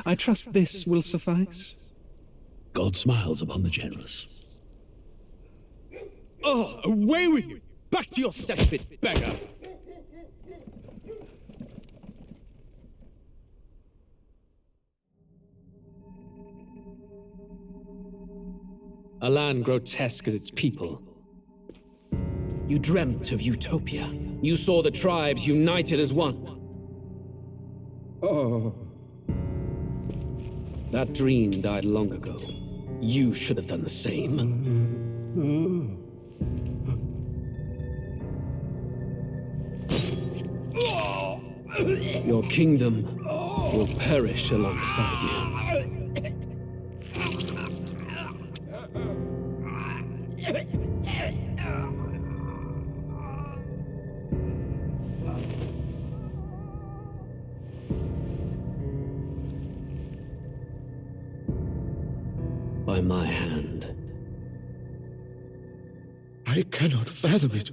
I trust this will suffice. God smiles upon the generous. Oh, away with you! Back to your cesspit, beggar! A land grotesque as its people. You dreamt of utopia. You saw the tribes united as one. Oh. That dream died long ago. You should have done the same. Your kingdom will perish alongside you. By my hand. I cannot fathom it.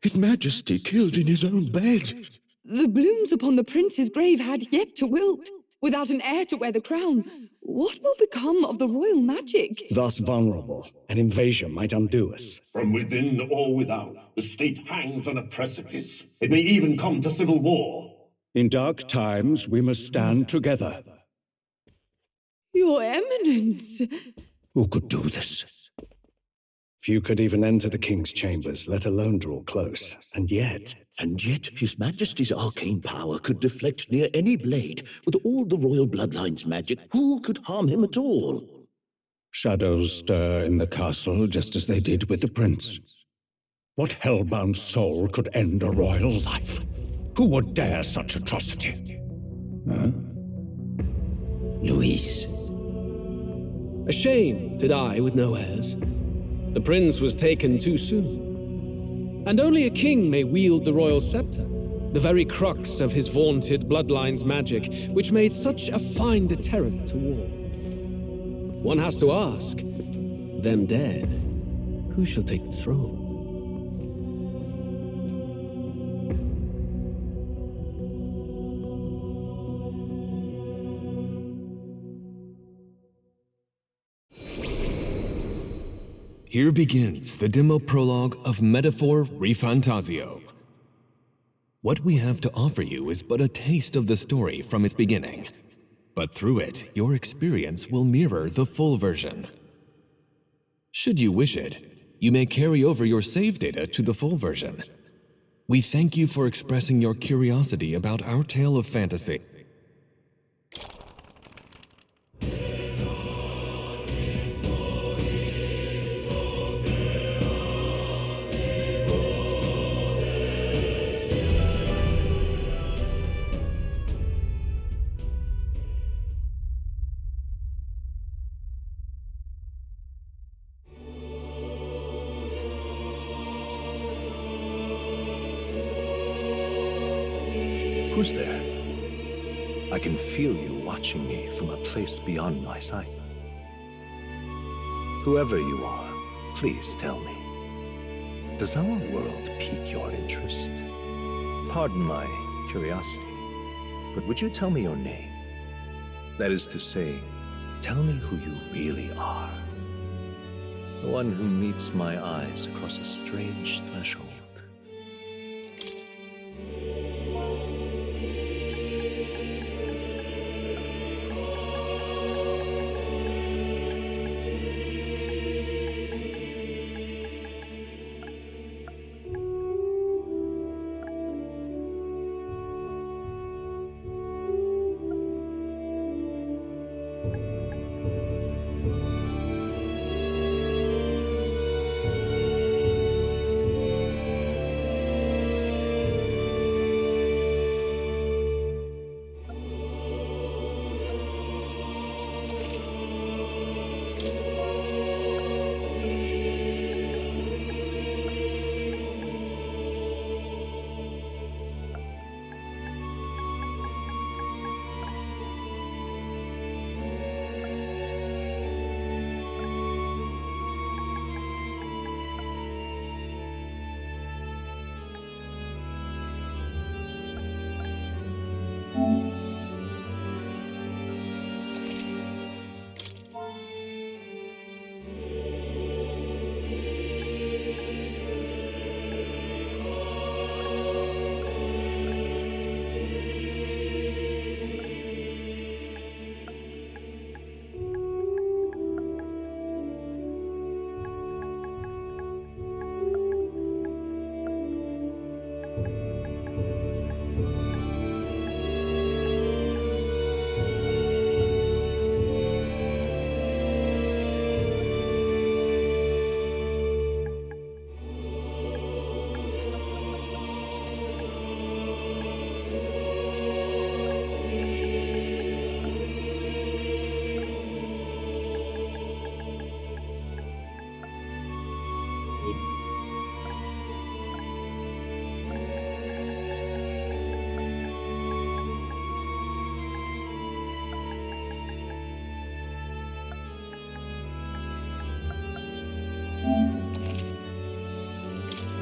His Majesty killed in his own bed. The blooms upon the prince's grave had yet to wilt. Without an heir to wear the crown, what will become of the royal magic? Thus vulnerable, an invasion might undo us. From within or without, the state hangs on a precipice. It may even come to civil war. In dark times, we must stand together. Your Eminence! Who could do this? Few could even enter the king's chambers, let alone draw close. And yet, His Majesty's arcane power could deflect near any blade. With all the royal bloodline's magic, who could harm him at all? shadows stir in the castle just as they did with the prince. What hellbound soul could end a royal life? Who would dare such atrocity? Huh? Luis. A shame to die with no heirs. The prince was taken too soon. And only a king may wield the royal scepter, the very crux of his vaunted bloodline's magic, which made such a fine deterrent to war. One has to ask, them dead, who shall take the throne? Here begins the demo prologue of Metaphor ReFantazio. What we have to offer you is but a taste of the story from its beginning, but through it, your experience will mirror the full version. Should you wish it, you may carry over your save data to the full version. We thank you for expressing your curiosity about our tale of fantasy. Who's there? I can feel you watching me from a place beyond my sight. Whoever you are, please tell me. Does our world pique your interest? Pardon my curiosity, but would you tell me your name? That is to say, tell me who you really are. The one who meets my eyes across a strange threshold.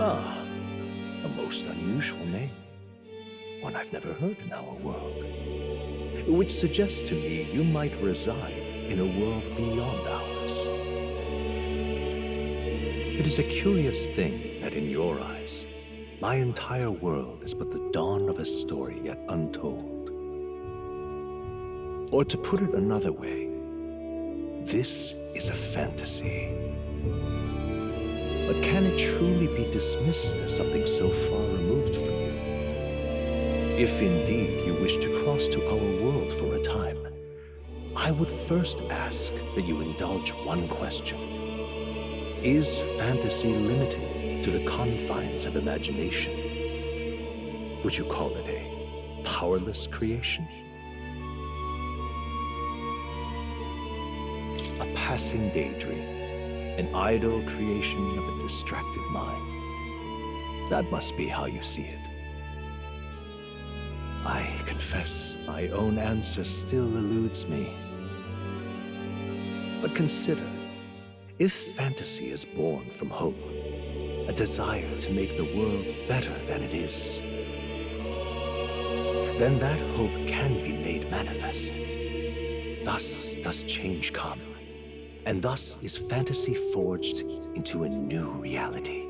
Ah, a most unusual name. One I've never heard in our world. Which suggests to me you might reside in a world beyond ours. It is a curious thing that in your eyes, my entire world is but the dawn of a story yet untold. Or to put it another way, this is a fantasy. But can it truly be dismissed as something so far removed from you? If indeed you wish to cross to our world for a time, I would first ask that you indulge one question. Is fantasy limited to the confines of imagination? Would you call it a powerless creation? A passing daydream, an idle creation of a distracted mind. That must be how you see it. I confess my own answer still eludes me. But consider, if fantasy is born from hope, a desire to make the world better than it is, then that hope can be made manifest. Thus does change come, and thus is fantasy forged into a new reality.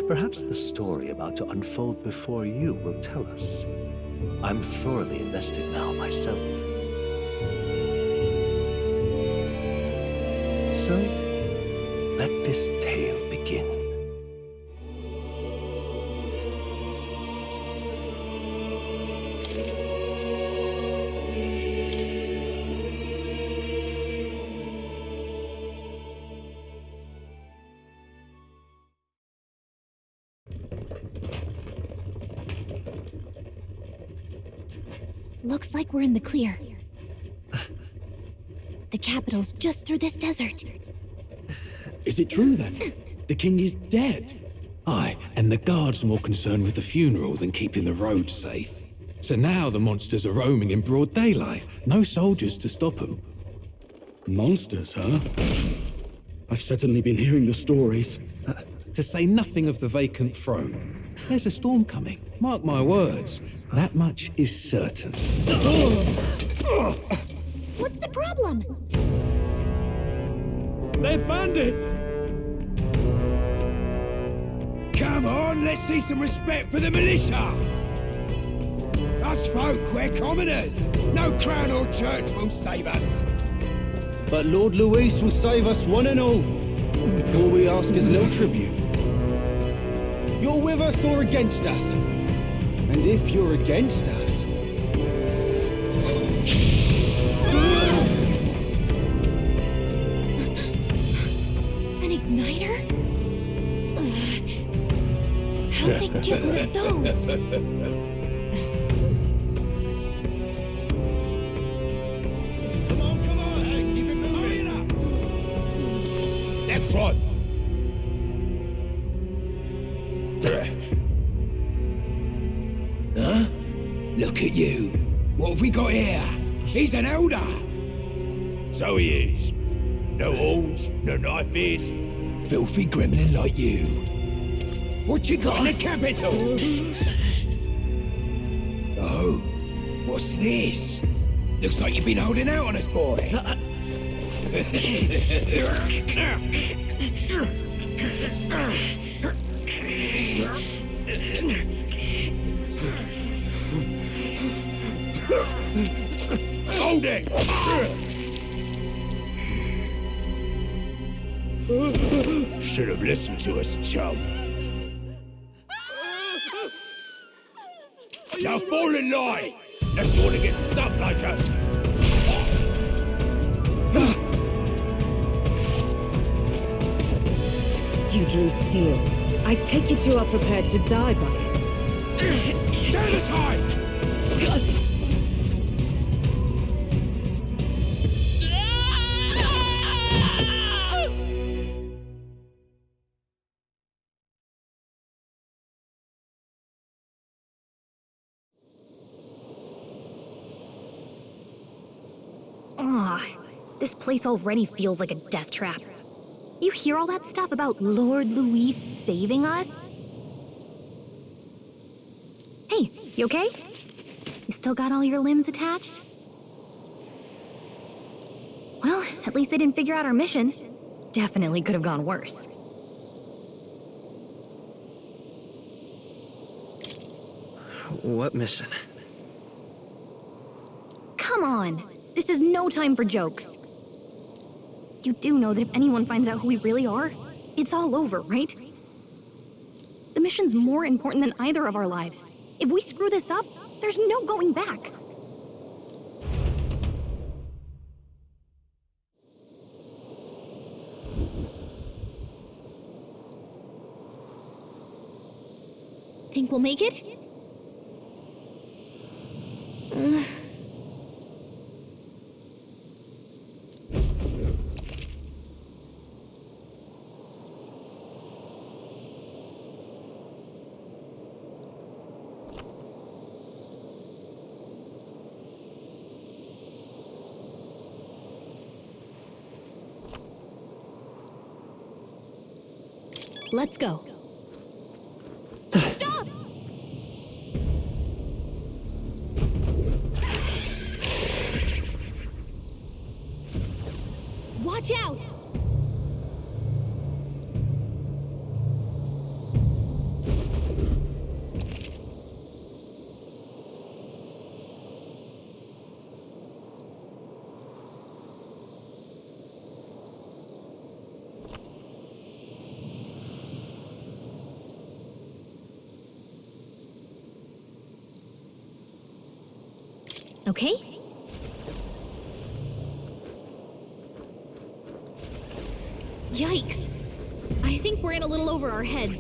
Perhaps the story about to unfold before you will tell us. I'm thoroughly invested now myself. So, let this tale begin. Looks like we're in the clear. The capital's just through this desert. Is it true then? The king is dead? Aye, and the guards more concerned with the funeral than keeping the roads safe. So now the monsters are roaming in broad daylight. No soldiers to stop them. Monsters, huh? I've certainly been hearing the stories. To say nothing of the vacant throne. There's a storm coming, mark my words. That much is certain. What's the problem? They're bandits! Come on, let's see some respect for the militia! Us folk, we're commoners. No crown or church will save us. But Lord Luis will save us one and all. All we ask is little tribute. You're with us or against us? And if you're against us... An igniter? How'd they get rid of those? Come on, hey, keep it moving up. Next one. Huh? Look at you. What have we got here? He's an elder. So he is. No horns, no knives. Filthy gremlin like you. What you got in the capital? Oh, what's this? Looks like you've been holding out on us, boy. Hold it! Should have listened to us, chum. Now fall in line! Unless you want to get stuck like us. You drew steel. I take it you are prepared to die by it. Stand aside! Ugh, this place already feels like a death trap. You hear all that stuff about Lord Louis saving us? Hey, you okay? You still got all your limbs attached? Well, at least they didn't figure out our mission. Definitely could have gone worse. What mission? Come on! This is no time for jokes. You do know that if anyone finds out who we really are, it's all over, right? The mission's more important than either of our lives. If we screw this up, there's no going back. Think we'll make it? Let's go. Stop! Watch out! Okay? Yikes! I think we're in a little over our heads.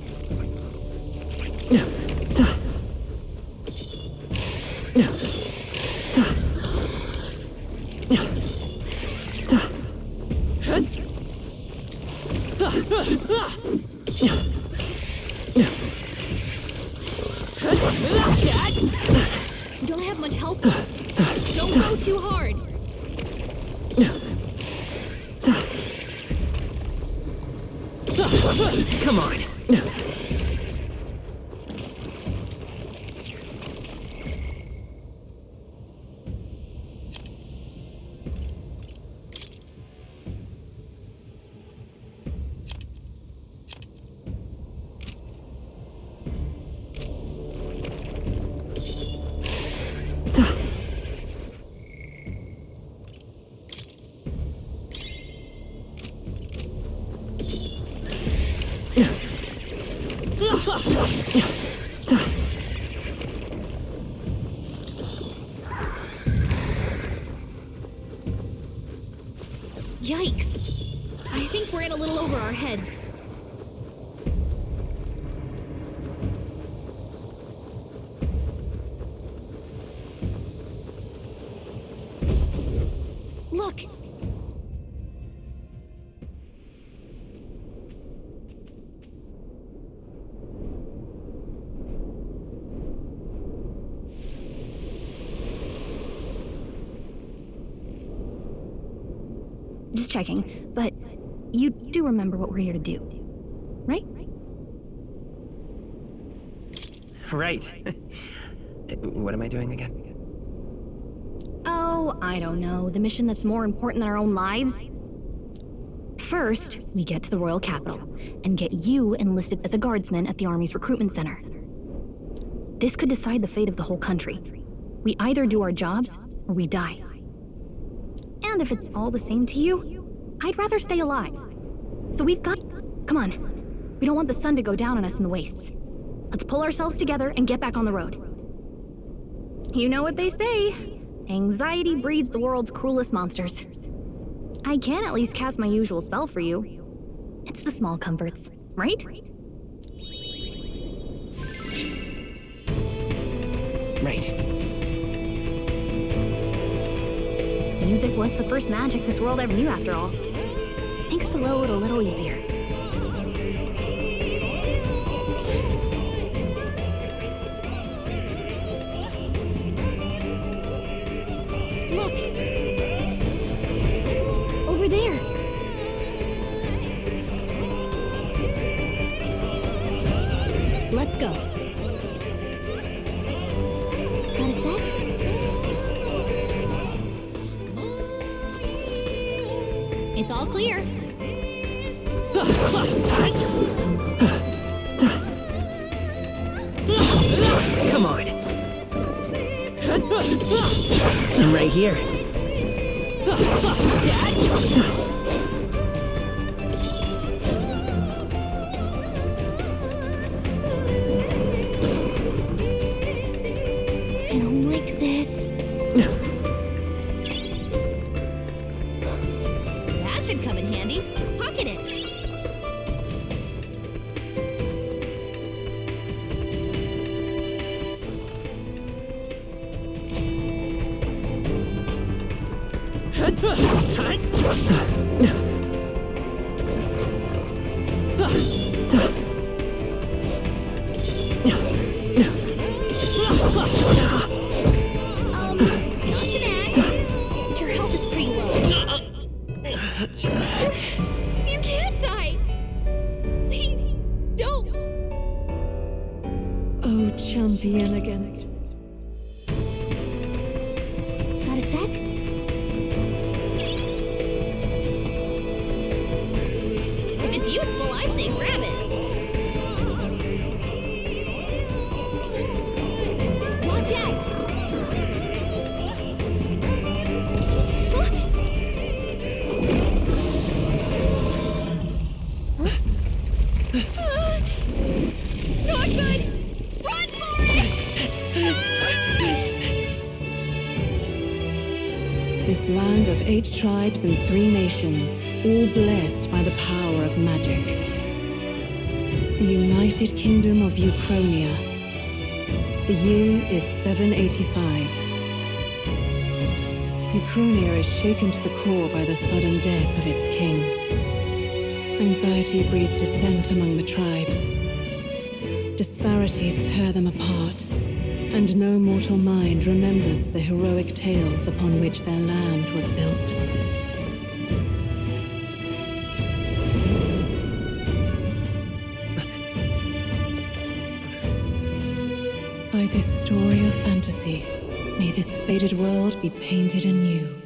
We don't have much health left. Don't go too hard. Come on. Yikes! I think we're in a little over our heads. Look! Just checking, but you do remember what we're here to do, right? Right. What am I doing again? Oh, I don't know. The mission that's more important than our own lives? First, we get to the royal capital and get you enlisted as a guardsman at the army's recruitment center. This could decide the fate of the whole country. We either do our jobs or we die. And if it's all the same to you, I'd rather stay alive. So we've got... Come on. We don't want the sun to go down on us in the wastes. Let's pull ourselves together and get back on the road. You know what they say. Anxiety breeds the world's cruelest monsters. I can at least cast my usual spell for you. It's the small comforts, right? Right. Music was the first magic this world ever knew, after all. Makes the road a little easier. Look! Over there! Let's go. Got a sec? It's all clear. Come on. I'm right here. I don't like this. That should come in handy. Pocket it. Not to nag. Your health is pretty low. You can't die. Please, don't. Oh, champion against... Got a sec? If it's useful, I say grab it. Watch out! Not good! Run for it! This land of 8 tribes and 3 nations, all blessed by the power of magic. The United Kingdom of Uchronia. The year is 785. Uchronia is shaken to the core by the sudden death of its king. Anxiety breeds dissent among the tribes. Disparities tear them apart, and no mortal mind remembers the heroic tales upon which their land was built. By this story of fantasy, may this faded world be painted anew.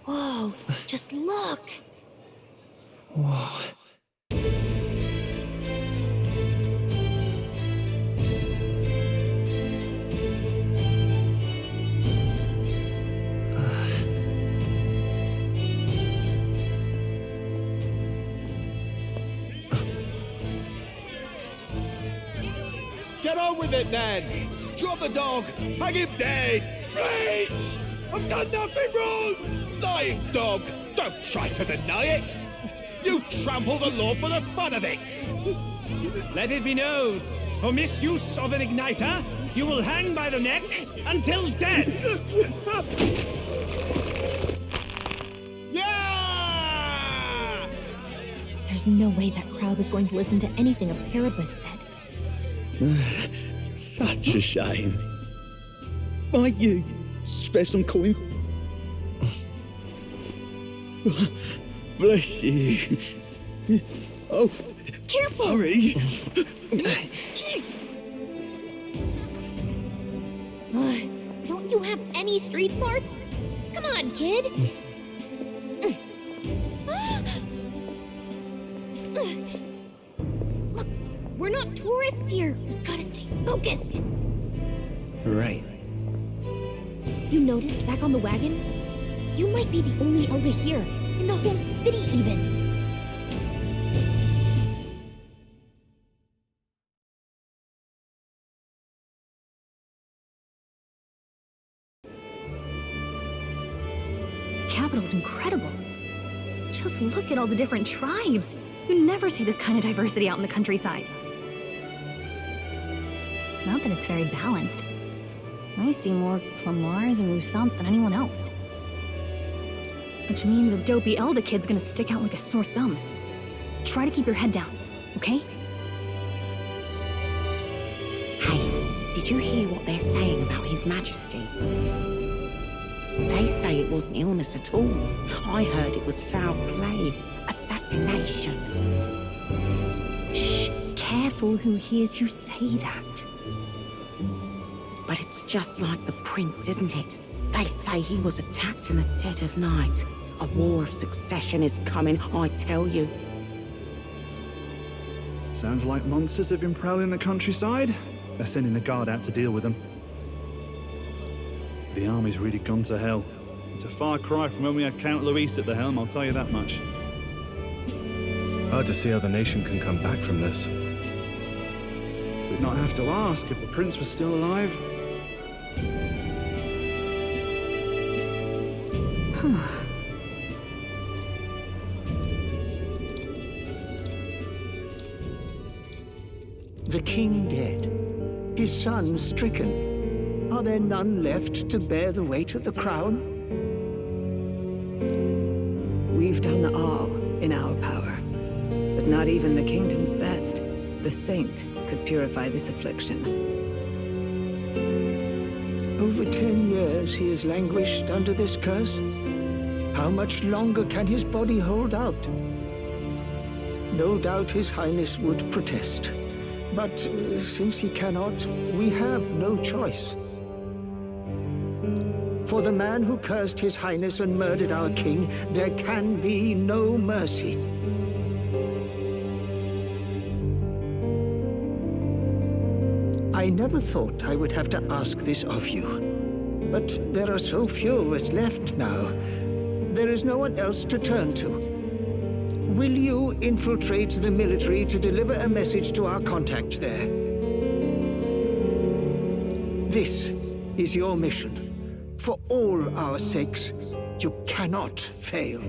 Whoa, just look! Whoa. Get on with it, then! Drop the dog! Hang him dead! Please! I've done nothing wrong! Lying dog! Don't try to deny it! You trample the law for the fun of it! Let it be known, for misuse of an igniter, you will hang by the neck until dead! Yeah! There's no way that crowd was going to listen to anything a Paribus said. Such a shame. Might you spare some coin? Bless you. Oh, Careful! hurry. Don't you have any street smarts? Come on, kid! Look, we're not tourists here. We've gotta stay focused. Right. You noticed back on the wagon? You might be the only Elder here, in the whole city even. The capital's incredible. Just look at all the different tribes. You never see this kind of diversity out in the countryside. Not that it's very balanced. I see more Clamars and Roussants than anyone else. Which means a dopey Elder kid's gonna stick out like a sore thumb. Try to keep your head down, okay? Hey, did you hear what they're saying about His Majesty? They say it wasn't illness at all. I heard it was foul play, assassination. Shh, careful who hears you say that. But it's just like the prince, isn't it? They say he was attacked in the dead of night. A war of succession is coming, I tell you. Sounds like monsters have been prowling the countryside. They're sending the guard out to deal with them. The army's really gone to hell. It's a far cry from when we had Count Luis at the helm, I'll tell you that much. Hard to see how the nation can come back from this. We'd not have to ask if the prince was still alive. The king dead, his son stricken. Are there none left to bear the weight of the crown? We've done all in our power, but not even the kingdom's best, the saint, could purify this affliction. Over 10 years he has languished under this curse. How much longer can his body hold out? No doubt His Highness would protest. But since he cannot, we have no choice. For the man who cursed His Highness and murdered our king, there can be no mercy. I never thought I would have to ask this of you. But there are so few of us left now. There is no one else to turn to. Will you infiltrate the military to deliver a message to our contact there? This is your mission. For all our sakes, you cannot fail.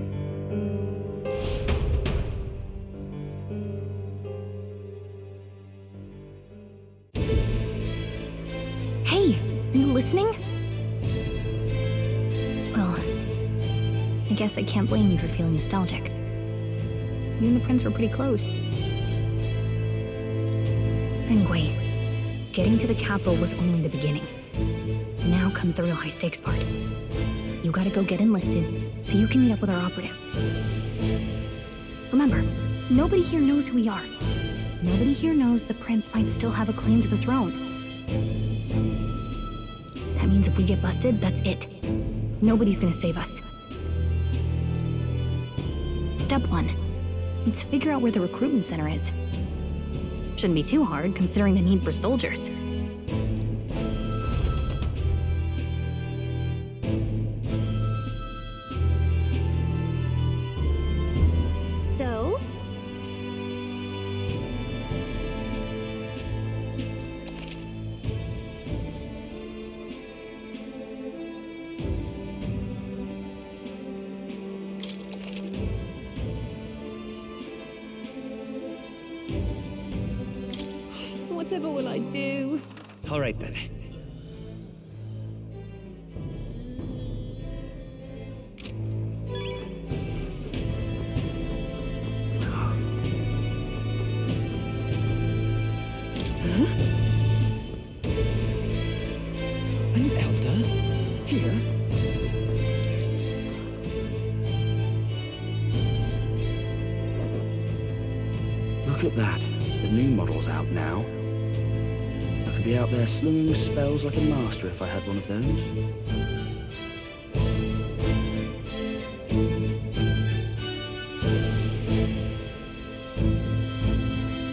Hey, are you listening? Well, I guess I can't blame you for feeling nostalgic. You and the prince were pretty close. Anyway, getting to the capital was only the beginning. Now comes the real high-stakes part. You gotta go get enlisted, so you can meet up with our operative. Remember, nobody here knows who we are. Nobody here knows the prince might still have a claim to the throne. That means if we get busted, that's it. Nobody's gonna save us. Step 1. Let's figure out where the recruitment center is. Shouldn't be too hard, considering the need for soldiers. So? Whatever will I do? All right then. An elder? Here? Look at that. The new model's out now. I could be out there slinging spells like a master if I had one of those.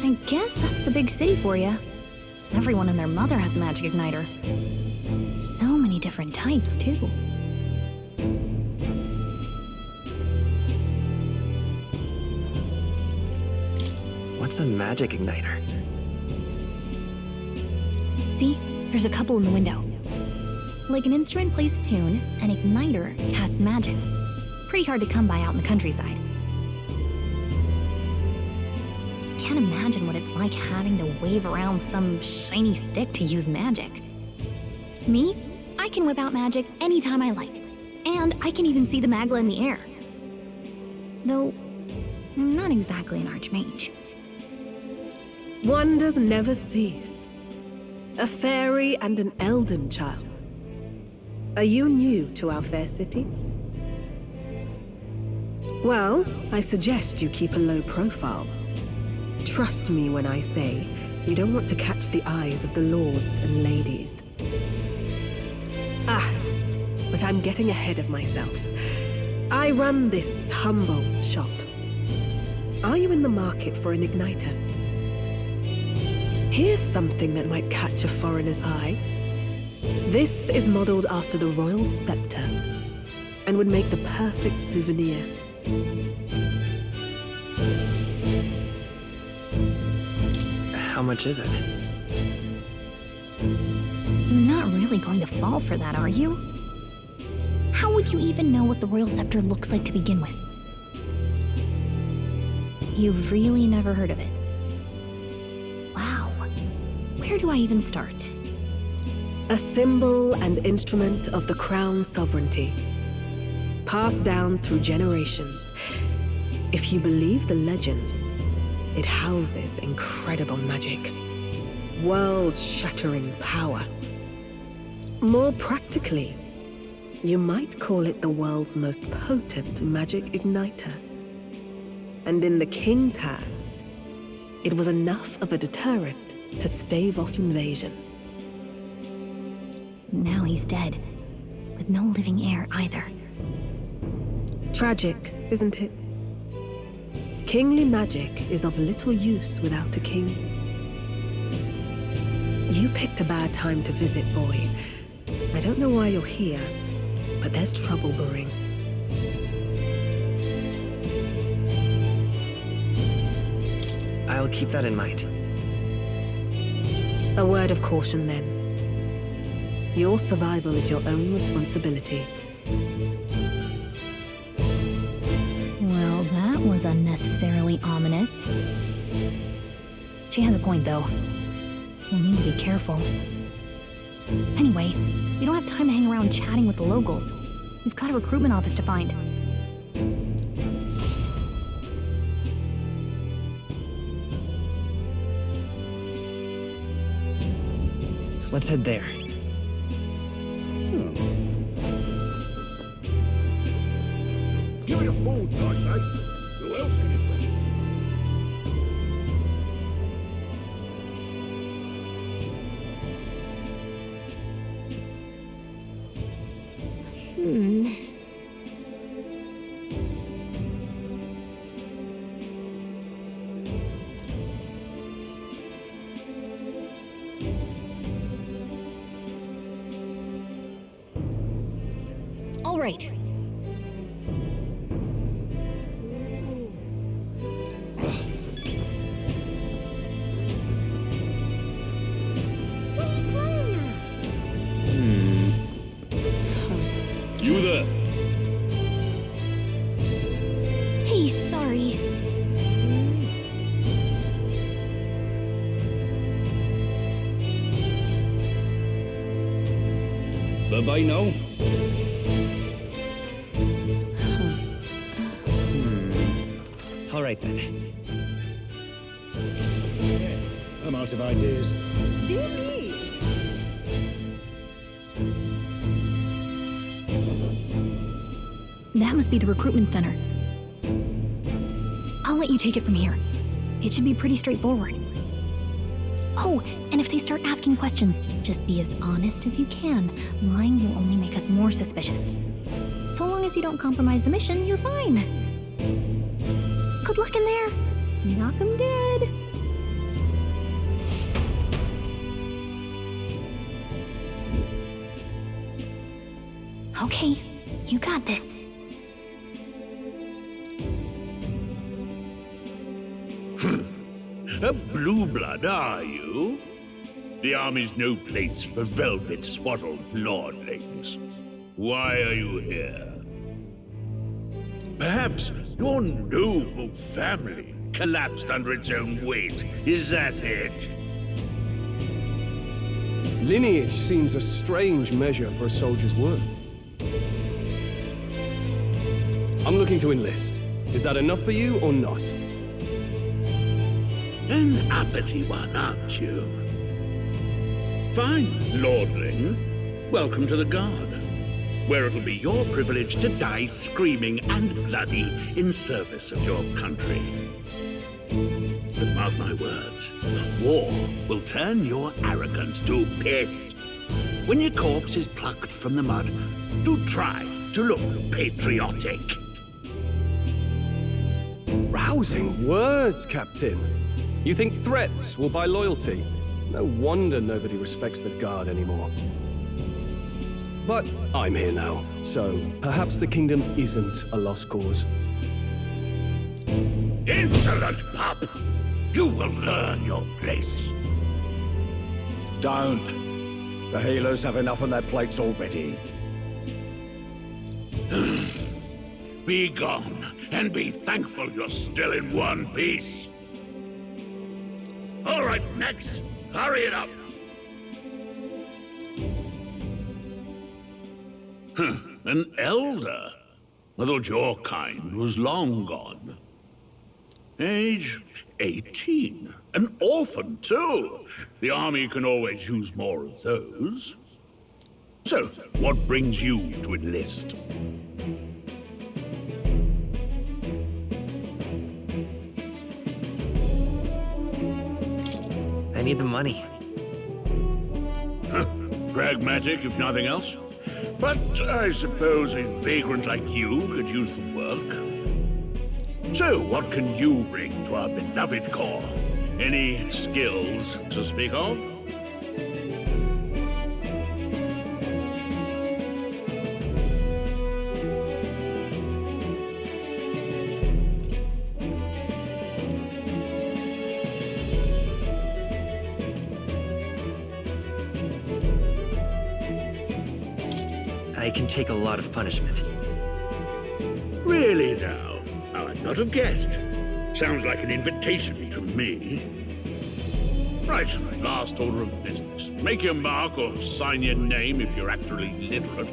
I guess that's the big city for you. Everyone and their mother has a magic igniter. So many different types, too. What's a magic igniter? See? There's a couple in the window. Like an instrument plays a tune, an igniter casts magic. Pretty hard to come by out in the countryside. can't imagine what it's like having to wave around some shiny stick to use magic. Me? I can whip out magic anytime I like. And I can even see the Magla in the air. Though, I'm not exactly an archmage. Wonders never cease. A fairy and an elden child. Are you new to our fair city? Well, I suggest you keep a low profile. Trust me when I say you don't want to catch the eyes of the lords and ladies. But I'm getting ahead of myself. I run this humble shop. Are you in the market for an igniter? Here's something that might catch a foreigner's eye. This is modeled after the royal scepter and would make the perfect souvenir. How much is it? You're not really going to fall for that, are you? How would you even know what the royal scepter looks like to begin with? You've really never heard of it. Wow. Where do I even start? A symbol and instrument of the crown's sovereignty, passed down through generations. If you believe the legends, it houses incredible magic, world-shattering power. More practically, you might call it the world's most potent magic igniter. And in the king's hands, it was enough of a deterrent to stave off invasion. Now he's dead, with no living heir either. Tragic, isn't it? Kingly magic is of little use without a king. You picked a bad time to visit, boy. I don't know why you're here, but there's trouble brewing. I'll keep that in mind. A word of caution, then. Your survival is your own responsibility. Well, that was unnecessarily ominous. She has a point, though. We'll need to be careful. Anyway, we don't have time to hang around chatting with the locals. We've got a recruitment office to find. Let's head there. Give it a fold, I say. Who else can it be? All right. You there? Hey, sorry. Bye-bye now. All right, then. I'm out of ideas. Dear me! That must be the recruitment center. I'll let you take it from here. It should be pretty straightforward. Oh, and if they start asking questions, just be as honest as you can. Lying will only make us more suspicious. So long as you don't compromise the mission, you're fine. Good luck in there. Knock 'em dead. Okay, you got this. A blue blood, are you? The army's no place for velvet-swaddled lordlings. Why are you here? Perhaps your noble family collapsed under its own weight. Is that it? Lineage seems a strange measure for a soldier's worth. I'm looking to enlist. Is that enough for you or not? An uppity one, aren't you? Fine, lordling. Welcome to the Guard, where it'll be your privilege to die screaming and bloody in service of your country. But mark my words, war will turn your arrogance to piss. When your corpse is plucked from the mud, do try to look patriotic. Rousing words, Captain. You think threats will buy loyalty? No wonder nobody respects the Guard anymore. But I'm here now, so perhaps the kingdom isn't a lost cause. Insolent pup! You will learn your place. Don't. The healers have enough on their plates already. Be gone, and be thankful you're still in one piece. All right, next. Hurry it up. An elder? I thought your kind was long gone. Age 18. An orphan, too. The army can always use more of those. So, what brings you to enlist? I need the money. Pragmatic, if nothing else. But I suppose a vagrant like you could use the work. So, what can you bring to our beloved corps? Any skills to speak of? I can take a lot of punishment. Really now? I'd not have guessed. Sounds like an invitation to me. Right, last order of business. Make your mark or sign your name if you're actually literate.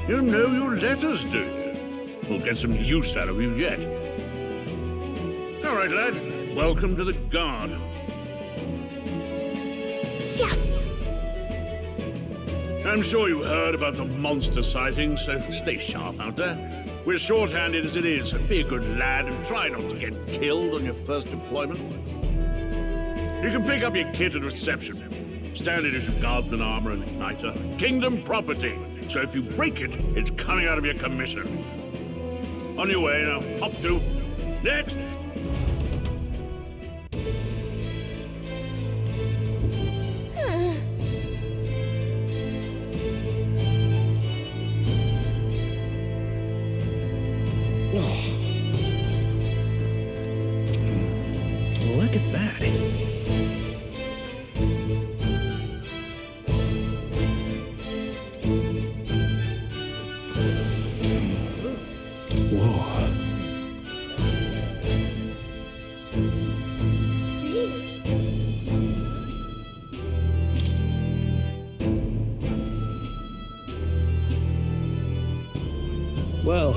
You know your letters, do you? We'll get some use out of you yet. All right, lad. Welcome to the Guard. Yes! I'm sure you heard about the monster sightings, so stay sharp out there. We're short-handed as it is. Be a good lad and try not to get killed on your first deployment. You can pick up your kit at reception. Standard issue guardsman armor and igniter. Kingdom property. So if you break it, it's coming out of your commission. On your way now. Up to. Next! Look at that. Well...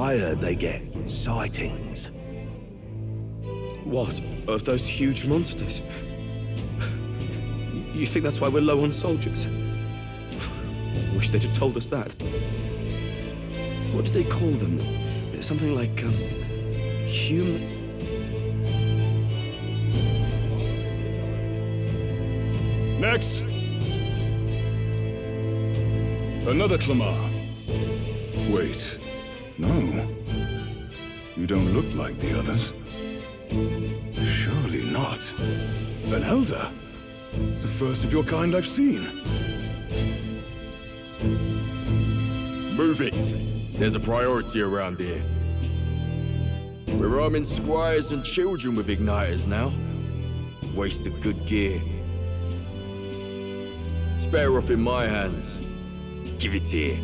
I heard they get sightings. What, of those huge monsters? You think that's why we're low on soldiers? Wish they'd have told us that. What do they call them? Something like, human... Next! Another Clamar. Wait, no. You don't look like the others. Surely not. An elder. It's the first of your kind I've seen. Move it. There's a priority around here. We're arming squires and children with igniters now. Waste of good gear. It's better off in my hands. Give it here.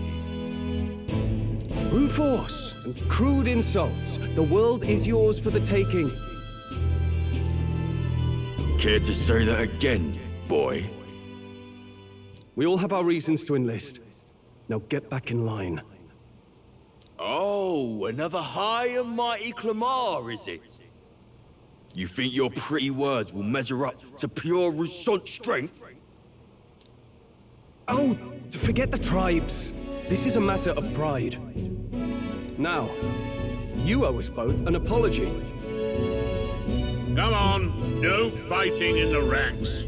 Brute force and crude insults. The world is yours for the taking. Care to say that again, boy? We all have our reasons to enlist. Now get back in line. Oh, another high and mighty Clamar, is it? You think your pretty words will measure up to pure Rousant strength? Oh, forget the tribes. This is a matter of pride. Now, you owe us both an apology. Come on, no fighting in the ranks.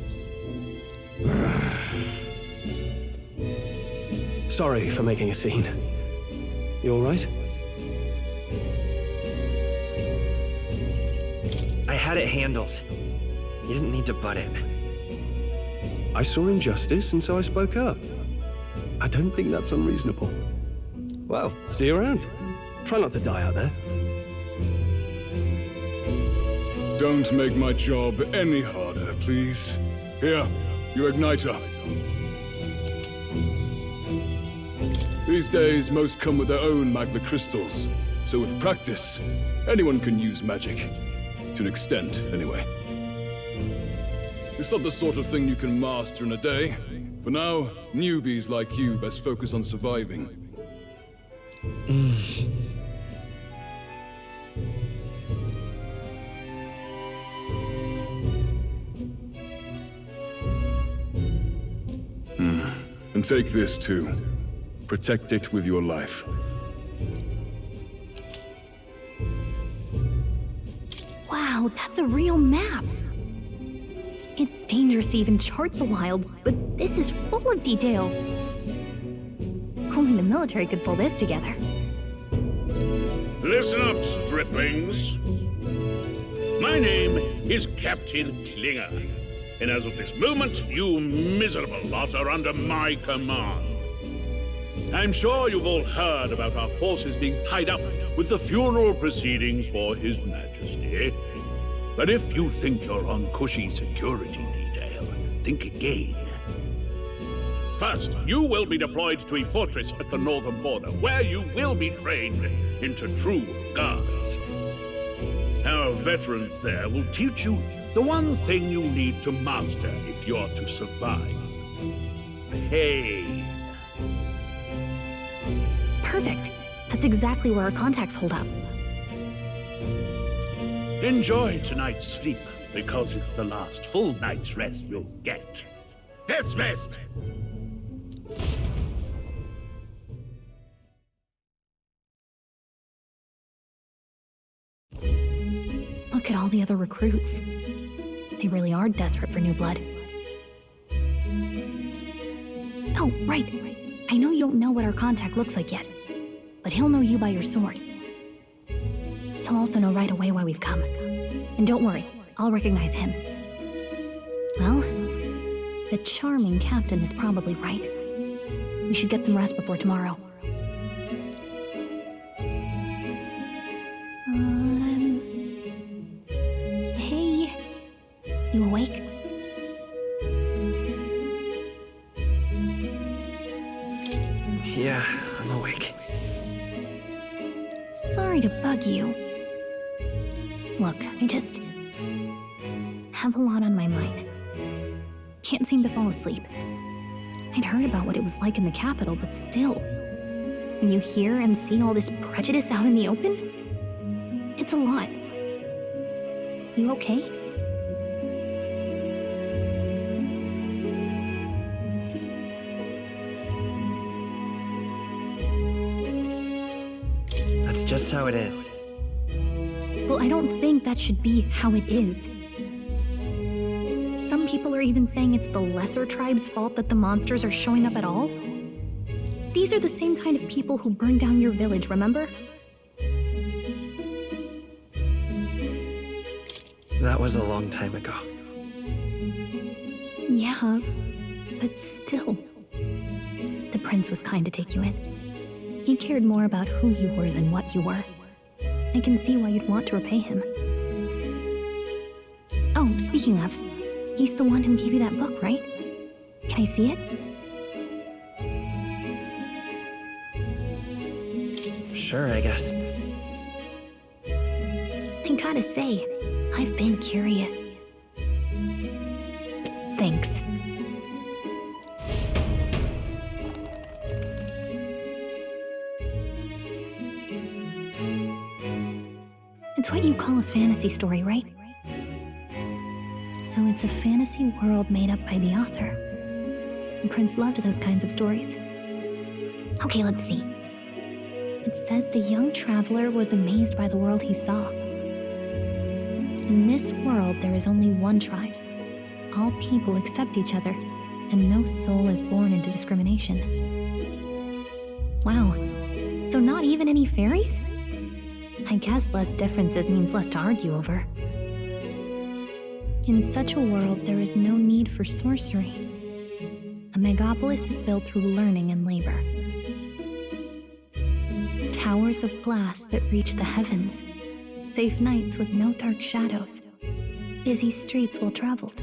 Sorry for making a scene. You all right? I had it handled. You didn't need to butt in. I saw injustice, and so I spoke up. I don't think that's unreasonable. Well, see you around. Try not to die out there. Don't make my job any harder, please. Here, your igniter. These days, most come with their own magma crystals. So with practice, anyone can use magic. To an extent, anyway. It's not the sort of thing you can master in a day. For now, newbies like you best focus on surviving. And take this too. Protect it with your life. Wow, that's a real map. It's dangerous to even chart the wilds, but this is full of details. Only the military could pull this together. Listen up, striplings. My name is Captain Klinger, and as of this moment, you miserable lot are under my command. I'm sure you've all heard about our forces being tied up with the funeral proceedings for His Majesty. But if you think you're on cushy security detail, think again. First, you will be deployed to a fortress at the northern border, where you will be trained into true guards. Our veterans there will teach you the one thing you need to master if you're to survive. Pain. Perfect. That's exactly where our contacts hold up. Enjoy tonight's sleep, because it's the last full night's rest you'll get. Dismissed! Look at all the other recruits. They really are desperate for new blood. Oh, right. I know you don't know what our contact looks like yet, but he'll know you by your sword. He'll also know right away why we've come. And don't worry, I'll recognize him. Well, the charming captain is probably right. We should get some rest before tomorrow. Hey, you awake? Yeah, I'm awake. Sorry to bug you. Look, I just have a lot on my mind. Can't seem to fall asleep. I'd heard about what it was like in the capital, but still. when you hear and see all this prejudice out in the open? It's a lot. You okay? That's just how it is. Well, I don't think that should be how it is. Some people are even saying it's the lesser tribe's fault that the monsters are showing up at all. These are the same kind of people who burned down your village, remember? That was a long time ago. Yeah, but still. The prince was kind to take you in. He cared more about who you were than what you were. I can see why you'd want to repay him. Oh, speaking of, he's the one who gave you that book, right? Can I see it? Sure, I guess. I gotta say, I've been curious. Thanks. It's what you call a fantasy story, right? So it's a fantasy world made up by the author. And Prince loved those kinds of stories. Okay, let's see. It says the young traveler was amazed by the world he saw. In this world, there is only one tribe. All people accept each other, and no soul is born into discrimination. Wow. So not even any fairies? I guess less differences means less to argue over. In such a world, there is no need for sorcery. A megapolis is built through learning and labor. Towers of glass that reach the heavens. Safe nights with no dark shadows. Busy streets well traveled.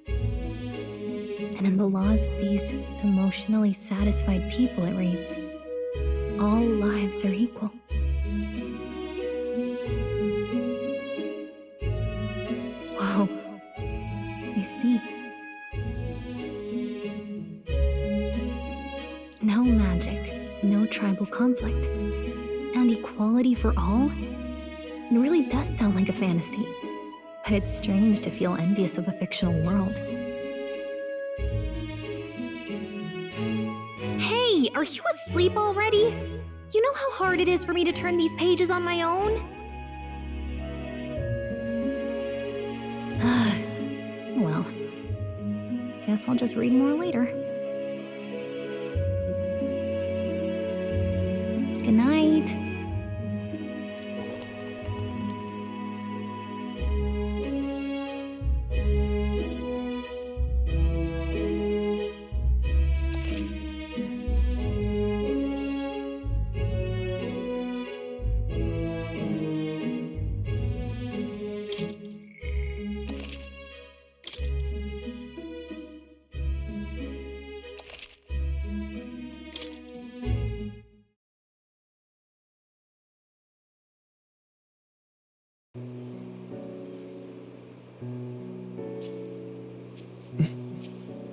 And in the laws of these emotionally satisfied people, it reads, all lives are equal. Whoa. I see. No magic, no tribal conflict, and equality for all? It really does sound like a fantasy, but it's strange to feel envious of a fictional world. Hey, are you asleep already? You know how hard it is for me to turn these pages on my own? Well, guess I'll just read more later. Good night.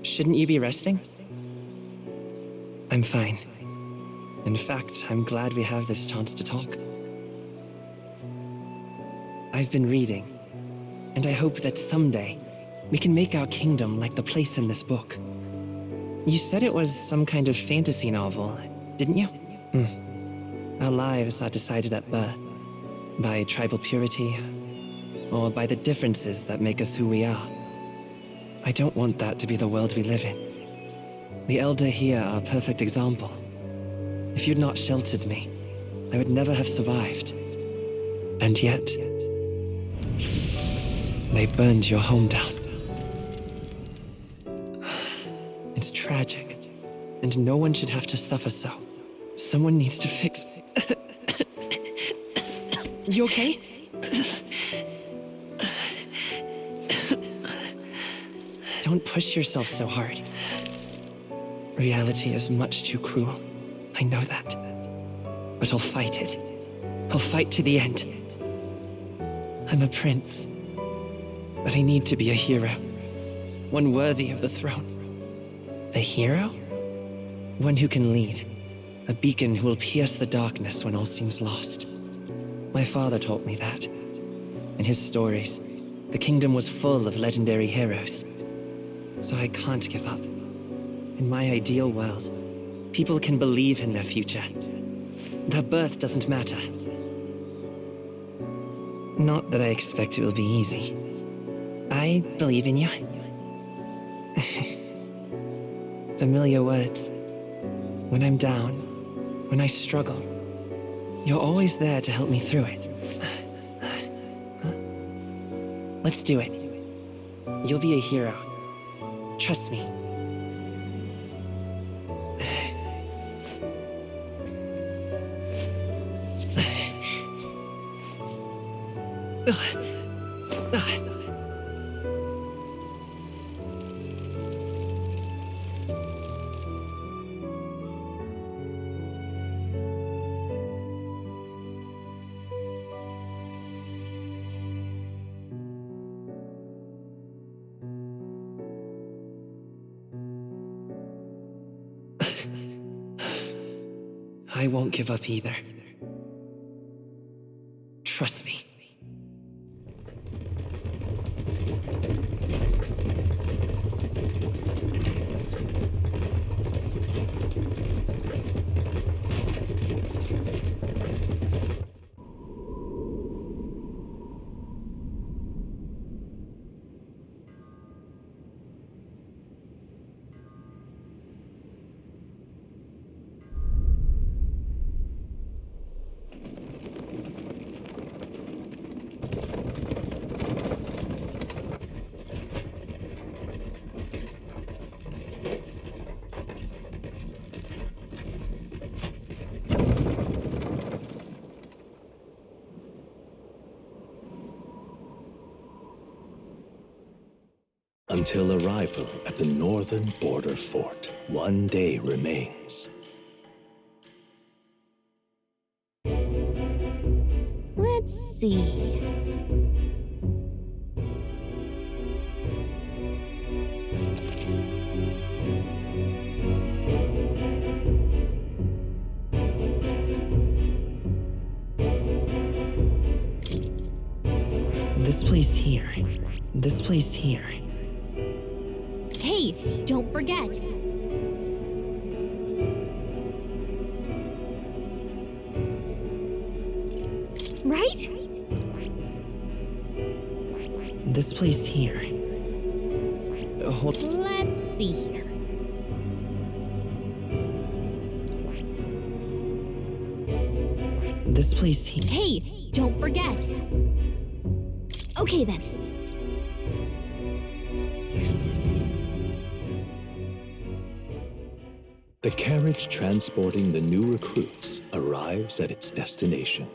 Shouldn't you be resting? I'm fine. In fact, I'm glad we have this chance to talk. I've been reading, and I hope that someday we can make our kingdom like the place in this book. You said it was some kind of fantasy novel, didn't you? Our lives are decided at birth, by tribal purity, or by the differences that make us who we are. I don't want that to be the world we live in. The Elder here are a perfect example. If you'd not sheltered me, I would never have survived. And yet, they burned your home down. It's tragic, and no one should have to suffer so. Someone needs to fix... You okay? Don't push yourself so hard. Reality is much too cruel. I know that. But I'll fight it. I'll fight to the end. I'm a prince. But I need to be a hero. One worthy of the throne. A hero? One who can lead. A beacon who will pierce the darkness when all seems lost. My father taught me that. In his stories, the kingdom was full of legendary heroes. So I can't give up. In my ideal world, people can believe in their future. Their birth doesn't matter. Not that I expect it will be easy. I believe in you. Familiar words. When I'm down, when I struggle, you're always there to help me through it. Let's do it. You'll be a hero. Trust me. I won't give up either. Trust me. Until arrival at the northern border fort, one day remains. Let's see. This place here. This place here. Hey, don't forget. Right? This place here. Hold. Let's see here. This place here. Hey, don't forget. Okay then. The carriage transporting the new recruits arrives at its destination.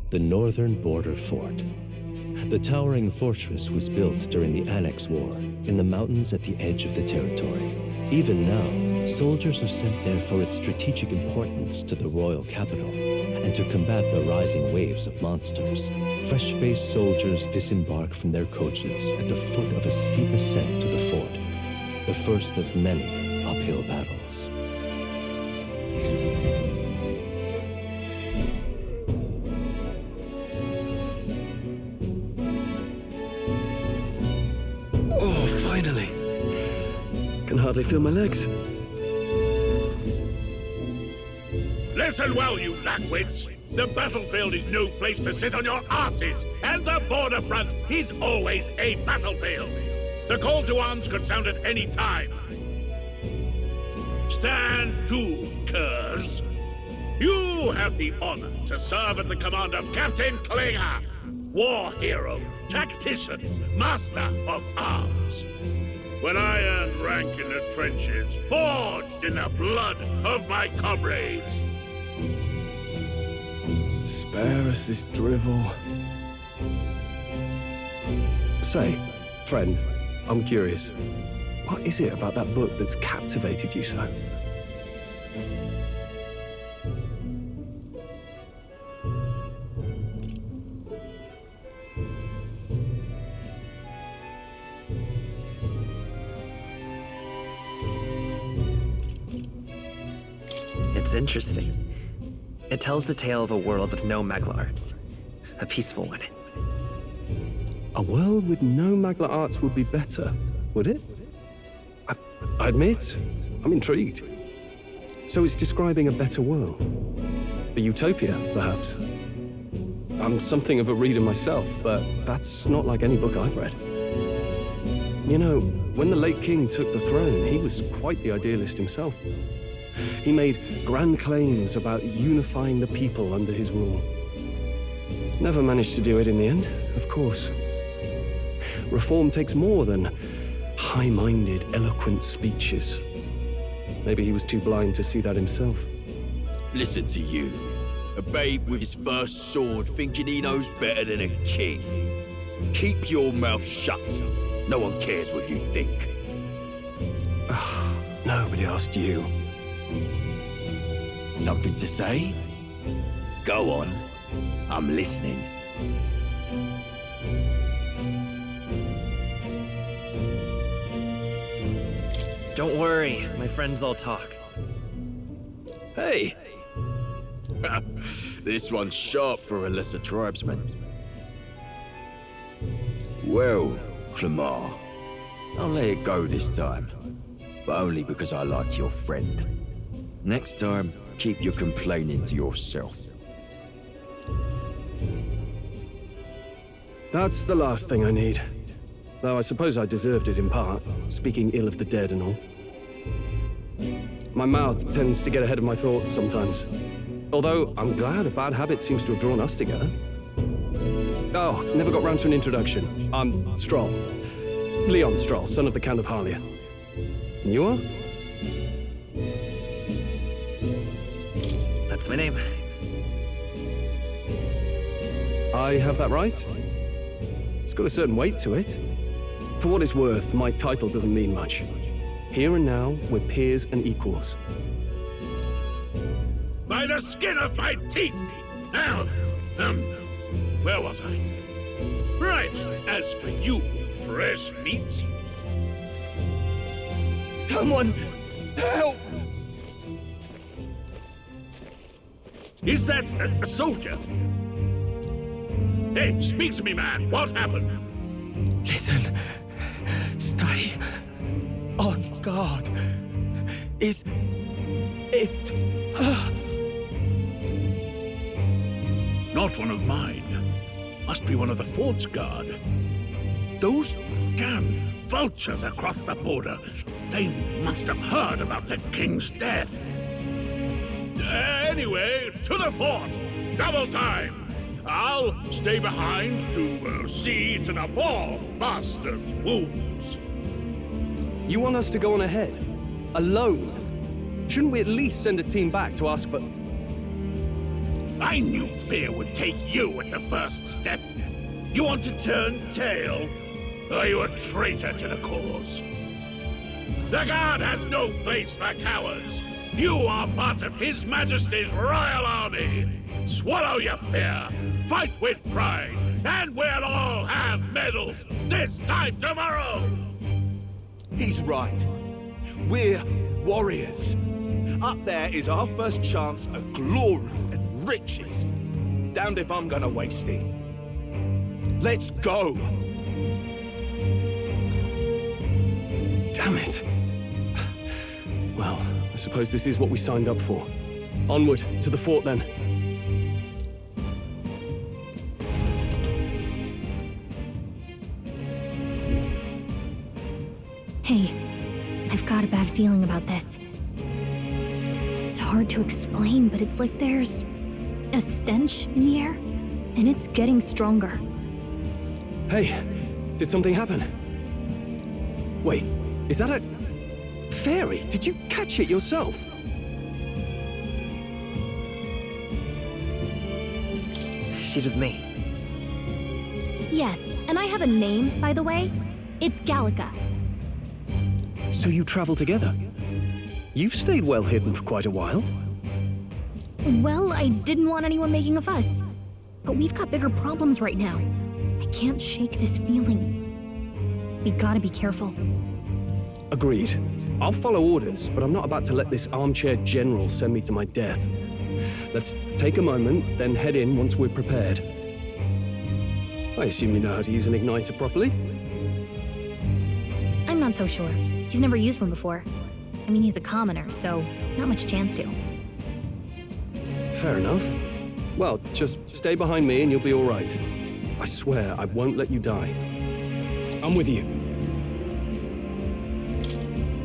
The northern border fort. The towering fortress was built during the Annex War in the mountains at the edge of the territory. Even now, soldiers are sent there for its strategic importance to the royal capital and to combat the rising waves of monsters. Fresh-faced soldiers disembark from their coaches at the foot of a steep ascent to the fort, the first of many uphill battles. Oh, finally. Can hardly feel my legs. Listen well, you lackwits. The battlefield is no place to sit on your asses, and the border front is always a battlefield. The call to arms could sound at any time. Stand to, curs. You have the honor to serve at the command of Captain Klinger, war hero, tactician, master of arms. When I earned rank in the trenches, forged in the blood of my comrades. Spare us this drivel. Say, friend, I'm curious. What is it about that book that's captivated you so? It's interesting. It tells the tale of a world with no Magla arts. A peaceful one. A world with no Magla arts would be better, would it? I admit, I'm intrigued. So it's describing a better world. A utopia, perhaps. I'm something of a reader myself, but that's not like any book I've read. You know, when the late king took the throne, he was quite the idealist himself. He made grand claims about unifying the people under his rule. Never managed to do it in the end, of course. Reform takes more than high-minded, eloquent speeches. Maybe he was too blind to see that himself. Listen to you. A babe with his first sword thinking he knows better than a king. Keep your mouth shut. No one cares what you think. Nobody asked you. Something to say? Go on. I'm listening. Don't worry, my friends all talk. Hey! This one's sharp for a lesser tribesman. Well, Clemar, I'll let it go this time, but only because I like your friend. Next time, keep your complaining to yourself. That's the last thing I need. Though I suppose I deserved it in part, speaking ill of the dead and all. My mouth tends to get ahead of my thoughts sometimes. Although, I'm glad a bad habit seems to have drawn us together. Oh, never got round to an introduction. I'm Stroll. Leon Stroll, son of the Count of Harlia. And you are? That's my name. I have that right? It's got a certain weight to it. For what it's worth, my title doesn't mean much. Here and now, we're peers and equals. By the skin of my teeth! Now, where was I? Right, as for you, fresh meat. Someone help! Is that a soldier? Hey, speak to me, man. What happened? Listen. Stay on guard. It's... Not one of mine. Must be one of the fort's guard. Those damn vultures across the border. They must have heard about the king's death. Anyway, to the fort. Double time. I'll stay behind to see to the poor bastard's wounds. You want us to go on ahead? Alone? Shouldn't we at least send a team back to ask for... I knew fear would take you at the first step. You want to turn tail? Are you a traitor to the cause? The guard has no place for cowards. You are part of His Majesty's Royal Army. Swallow your fear, fight with pride, and we'll all have medals this time tomorrow! He's right. We're warriors. Up there is our first chance at glory and riches. Damned if I'm gonna waste it. Let's go! Damn it. Well, I suppose this is what we signed up for. Onward, to the fort then. Hey, I've got a bad feeling about this. It's hard to explain, but it's like there's a stench in the air, and it's getting stronger. Hey, did something happen? Wait, is that a... fairy? Did you catch it yourself? She's with me. Yes, and I have a name, by the way. It's Gallica. So you travel together? You've stayed well hidden for quite a while. Well, I didn't want anyone making a fuss. But we've got bigger problems right now. I can't shake this feeling. We gotta be careful. Agreed. I'll follow orders, but I'm not about to let this armchair general send me to my death. Let's take a moment, then head in once we're prepared. I assume you know how to use an igniter properly? I'm not so sure. He's never used one before. I mean, he's a commoner, so not much chance to. Fair enough. Well, just stay behind me and you'll be all right. I swear I won't let you die. I'm with you.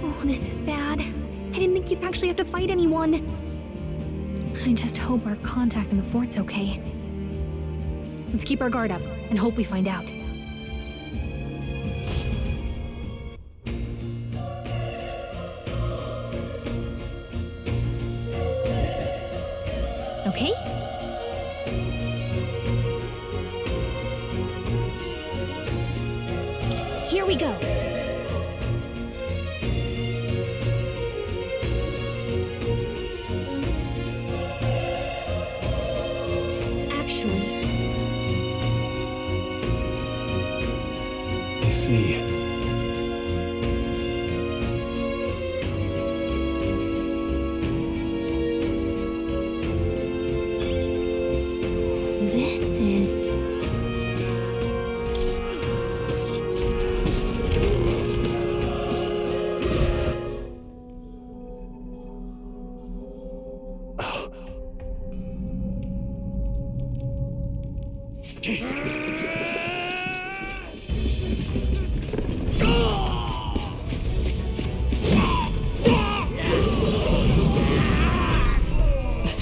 Oh, this is bad. I didn't think you'd actually have to fight anyone. I just hope our contact in the fort's okay. Let's keep our guard up and hope we find out. Okay? Here we go. I see. This is...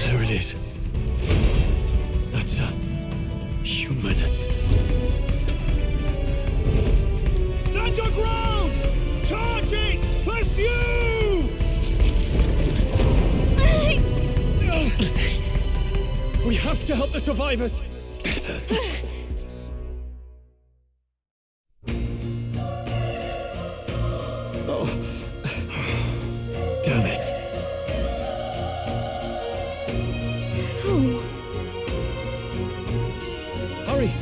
There it is. That's a human. Stand your ground! Charging! Pursue! We have to help the survivors. Oh. Damn it. Oh. Hurry.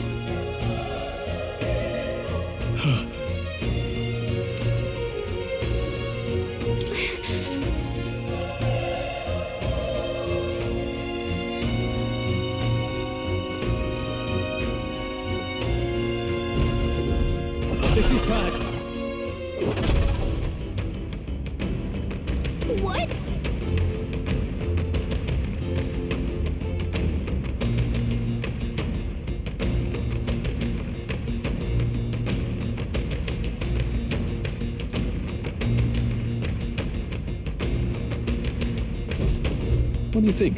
This is bad. What? What do you think?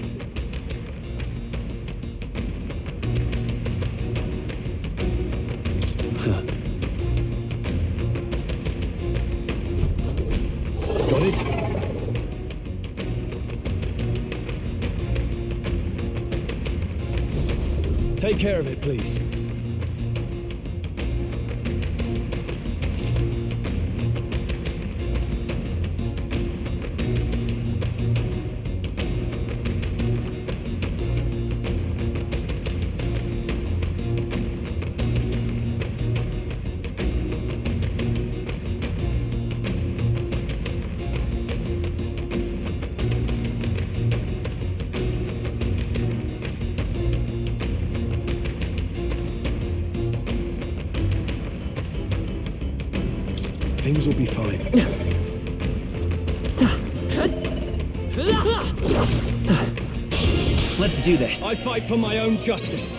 Got it? Take care of it, please. Things will be fine. Let's do this. I fight for my own justice.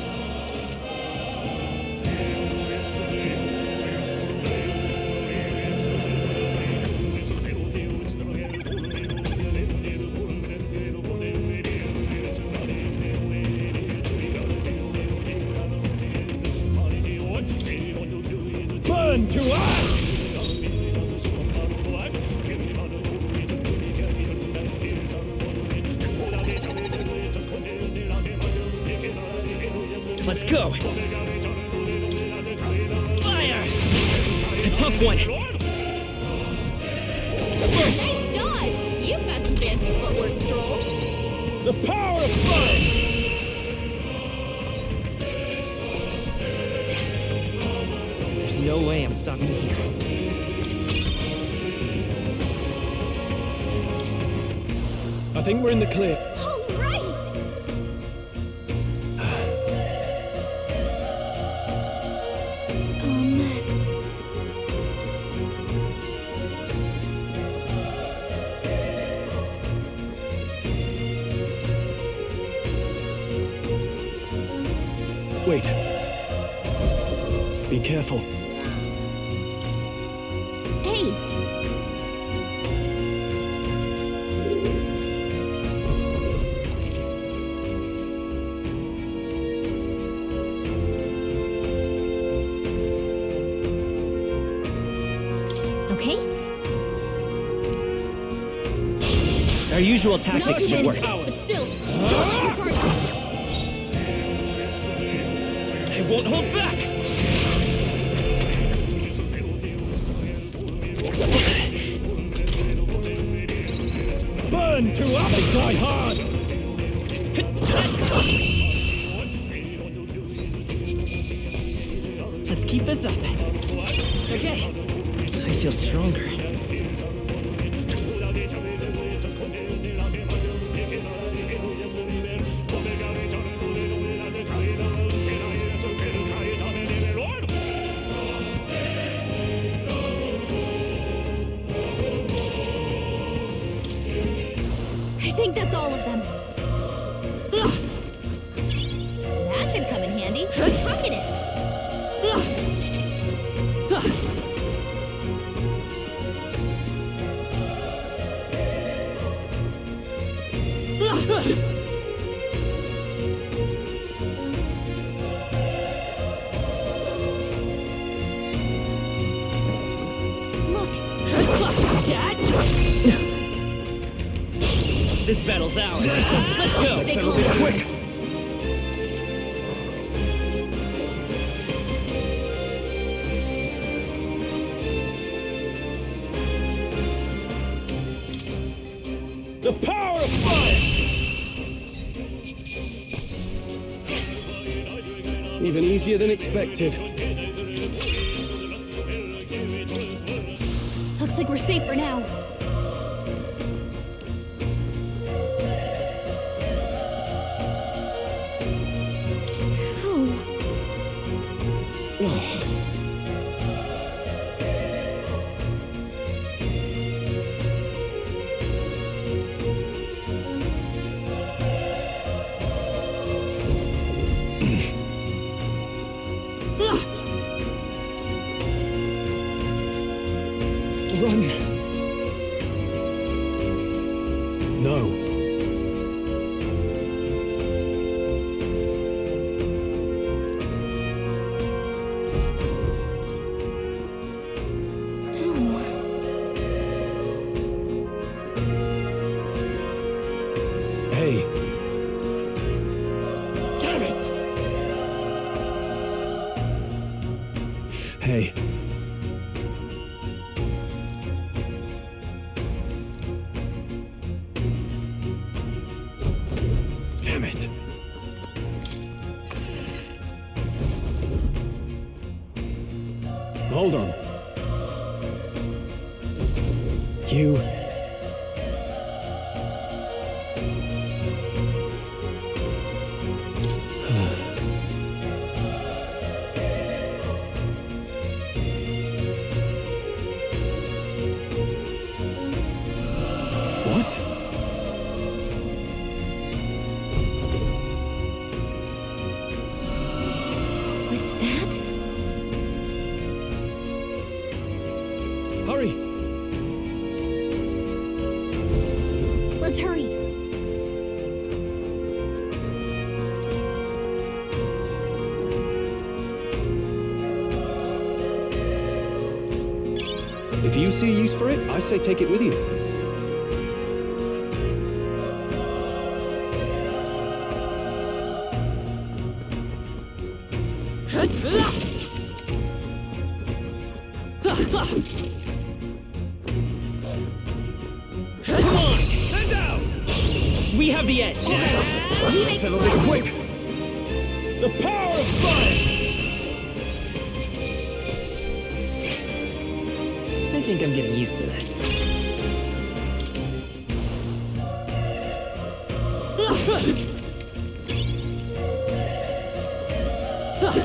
Burn to ash! Let's go. Fire! A tough one. Nice dodge! You've got some fancy footwork, Stroll. The power of fire! There's no way I'm stopping here. think we're in the clear. All right! Wait. Be careful. Hey! Okay? Our usual tactics should work. But still, They won't hold back! Burn to up and die hard! Let's keep this up. Okay. I feel stronger. I think that's all of them. That should come in handy. Pocket it. This battle's ours. Let's go. Settle this quick. The power of fire! Even easier than expected. Looks like we're safe for now. Run! No. Hey. Damn it! Hey. Damn it. Hold on. You... What? Was that? Hurry! Let's hurry. If you see a use for it, I say take it with you. Come on! Stand down! We have the edge. Settle this quick. The power of fire! I think I'm getting used to this. There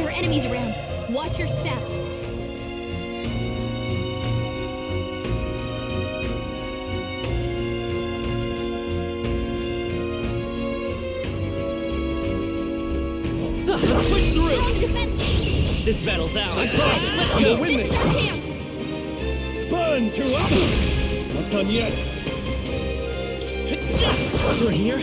are enemies around. Watch your step. Let's push through! We're on defense. This battle's ours. Let's Let's go! win this. This is our chance. Burn to up! Not done yet. Through here?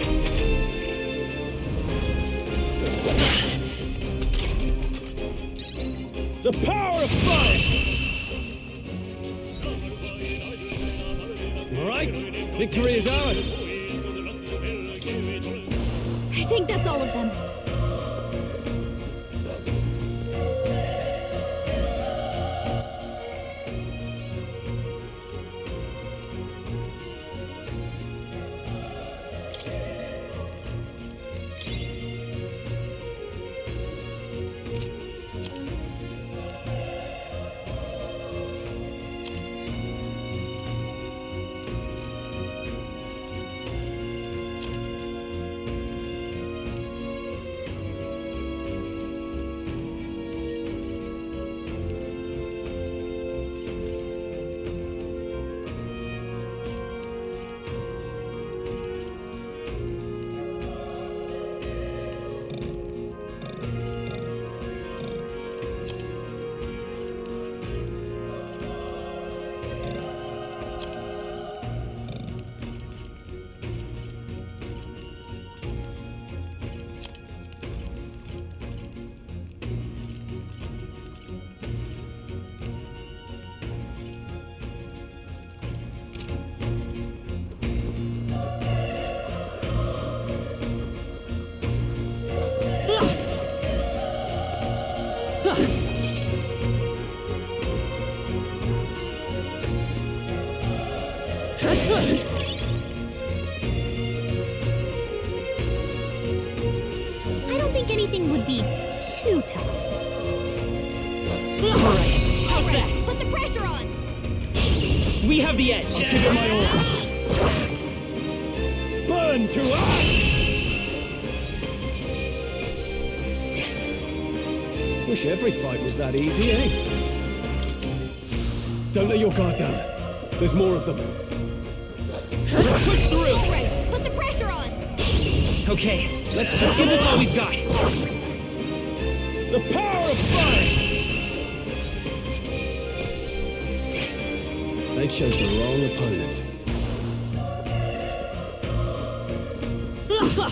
The power of fire! All right, victory is ours. I think that's all of them. I don't think anything would be too tough. Alright, how's that? Put the pressure on! We have the edge. I'll give it my all. Burn to us! Wish every fight was that easy, eh? Don't let your guard down. There's more of them. Let's push through! Alright, put the pressure on! Okay, let's give this all we've got. The power of fire! They chose the wrong opponent. Come on!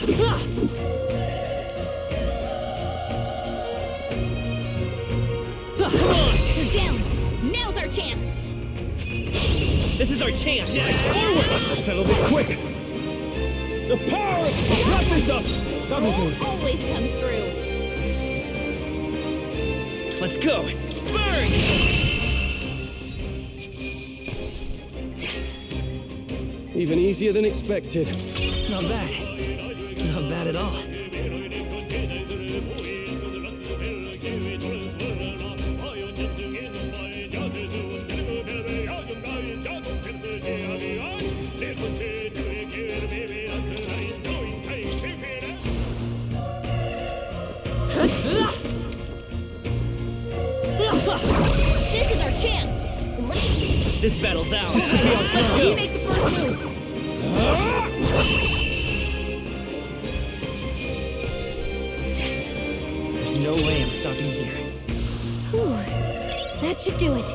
They're down! Now's our chance! This is our chance! Forward! Let's settle this quick! The power of... Let's wrap this up! That'll do. Always comes through! Let's go! Burn! Even easier than expected. Not bad. Not bad at all. This is our chance! This battle's ours. Let's go! You make the first move! There's no way I'm stopping here. Whew. That should do it.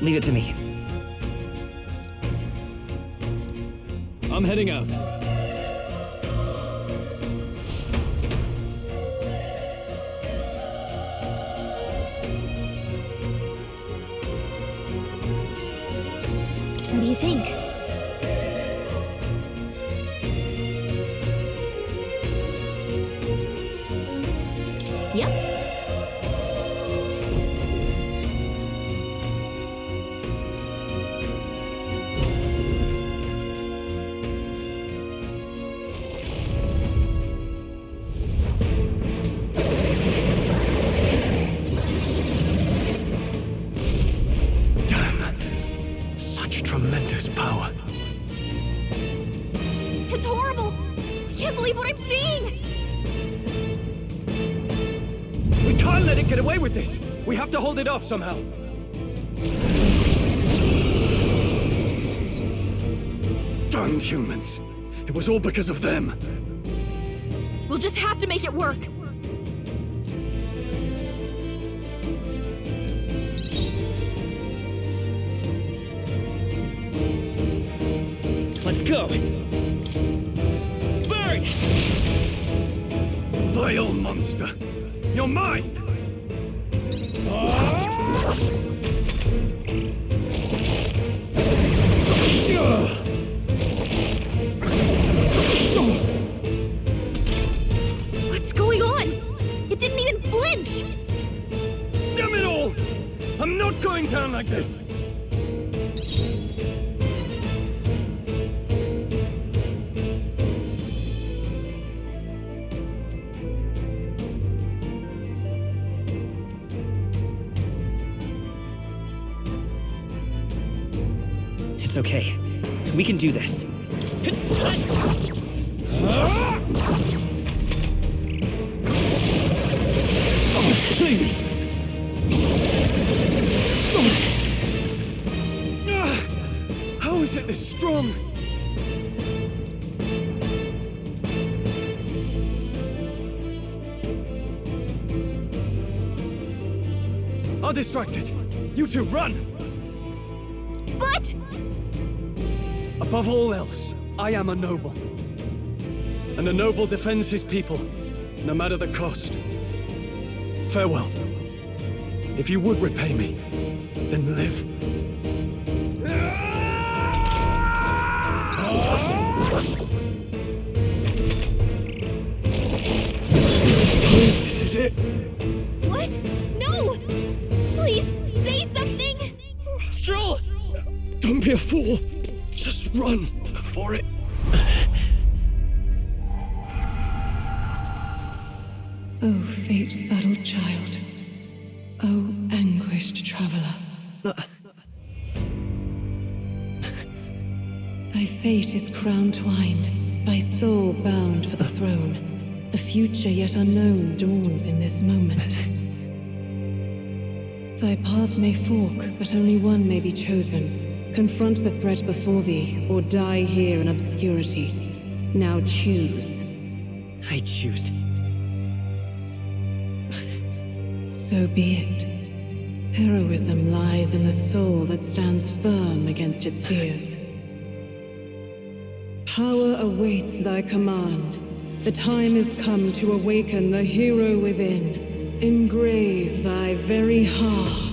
Leave it to me. I'm heading out. What do you think? Yep. Such tremendous power. It's horrible! I can't believe what I'm seeing! We can't let it get away with this! We have to hold it off somehow. Damned humans. It was all because of them. We'll just have to make it work. Let's go! Burn! Vile monster! You're mine! What's going on? It didn't even flinch! Damn it all! I'm not going down like this! It's okay. We can do this. Please! How is it this strong? I'll distract it. You two, run! But... Above all else, I am a noble. And a noble defends his people, no matter the cost. Farewell. If you would repay me, then live. This is it. What? No! Please, say something! Stroll! Don't be a fool. Just run for it. Oh, fate-saddled child. Oh, anguished traveler. Thy fate is crown-twined, thy soul bound for the throne. The future yet unknown dawns in this moment. Thy path may fork, but only one may be chosen. Confront the threat before thee, or die here in obscurity. Now choose. I choose. So be it. Heroism lies in the soul that stands firm against its fears. Power awaits thy command. The time is come to awaken the hero within. Engrave thy very heart.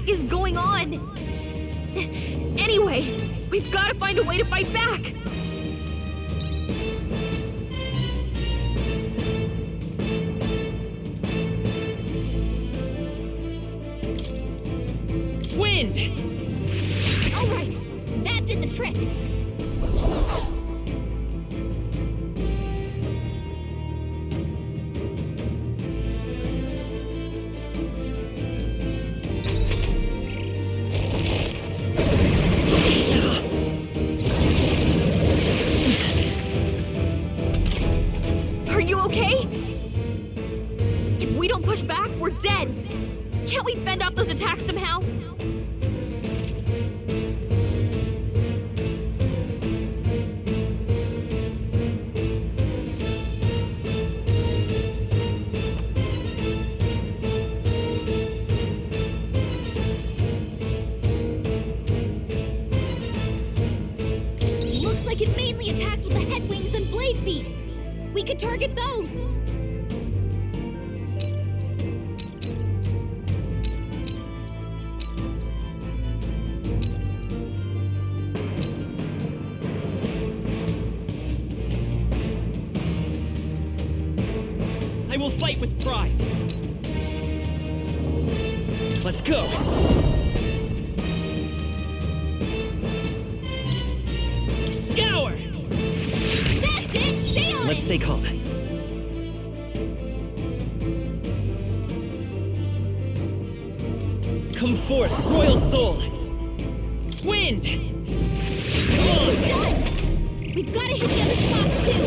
heck is going on? Anyway, we've got to find a way to fight back. Wind! All right, that did the trick. Are you okay? If we don't push back, we're dead. Can't we fend off those attacks somehow? Looks like it mainly attacks with the head wings and blade feet. We could target those. I will fight with pride. Let's go. Scour! That's it! Stay on Let's it! stay calm. Come forth, royal soul! Wind! Done! We've got to hit the other spots too!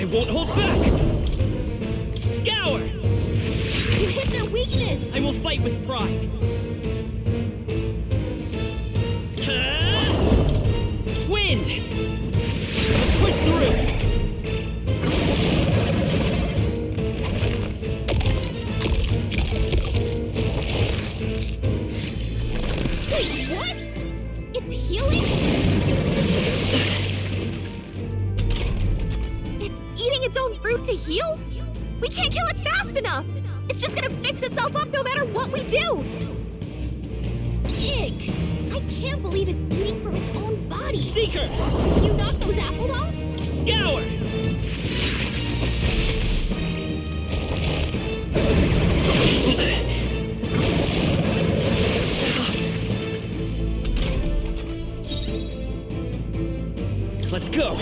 I won't hold back! Scour! You hit their weakness! I will fight with pride. Wind! Push through! Wait, what? It's healing? It's eating its own fruit to heal? We can't kill it fast enough! It's just gonna fix itself up no matter what we do! Ick! I can't believe it's eating from its own body! Seeker! You knocked those apples off? Scour! Let's go!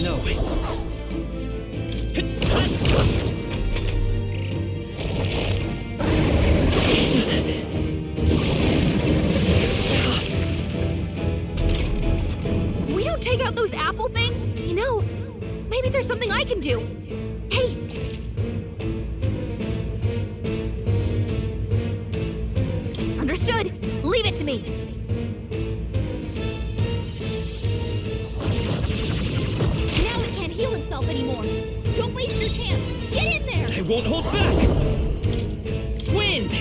No. If we don't take out those apple things, you know, maybe there's something I can do. Hey! Understood. Leave it to me. Now it can't heal itself anymore. Don't waste your chance. Get in there! I won't hold back! Wind!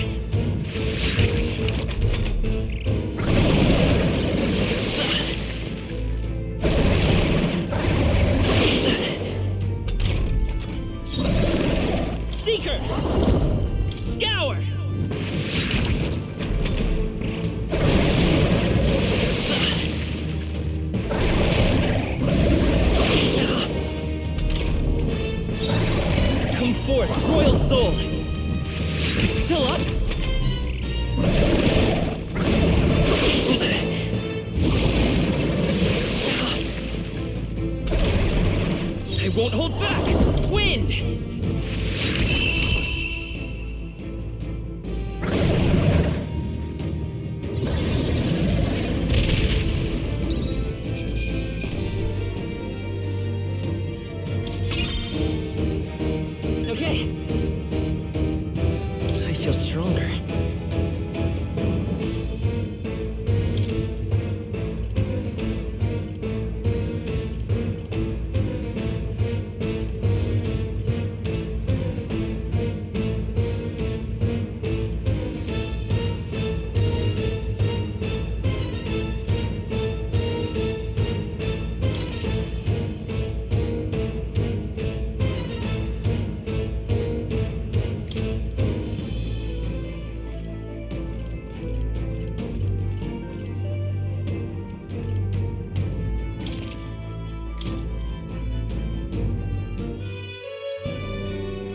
Seeker! Scour! Come forth, royal soul! Still up? I won't hold back! Wind! Okay. I feel stronger.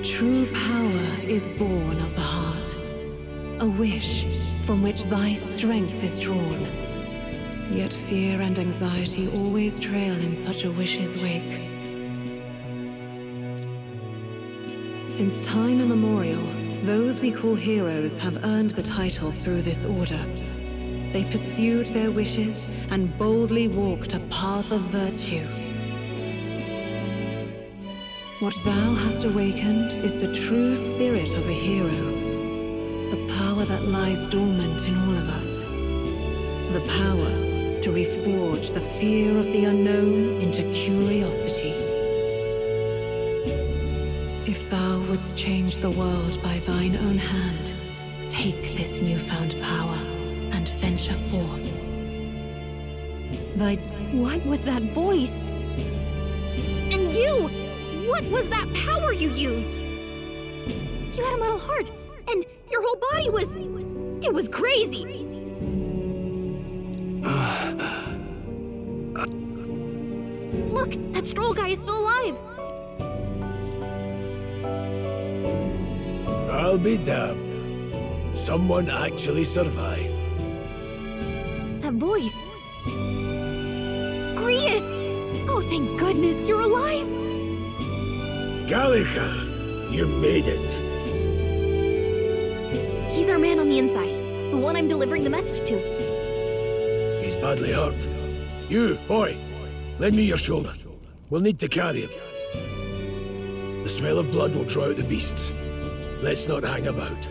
True power is born of the heart, a wish from which thy strength is drawn. Yet fear and anxiety always trail in such a wish's wake. Since time immemorial, those we call heroes have earned the title through this order. They pursued their wishes and boldly walked a path of virtue. What thou hast awakened is the true spirit of a hero, the power that lies dormant in all of us, the power to reforge the fear of the unknown into curiosity. If thou wouldst change the world by thine own hand, take this newfound power and venture forth. What was that voice? And you! What was that power you used? You had a metal heart, and your whole body was... It was crazy! Look, that Stroll guy is still alive! I'll be damned. Someone actually survived. That voice... Grius! Oh, thank goodness, you're alive! Gallica, you made it. He's our man on the inside, the one I'm delivering the message to. He's badly hurt. You, boy, lend me your shoulder. We'll need to carry him. The smell of blood will draw out the beasts. Let's not hang about.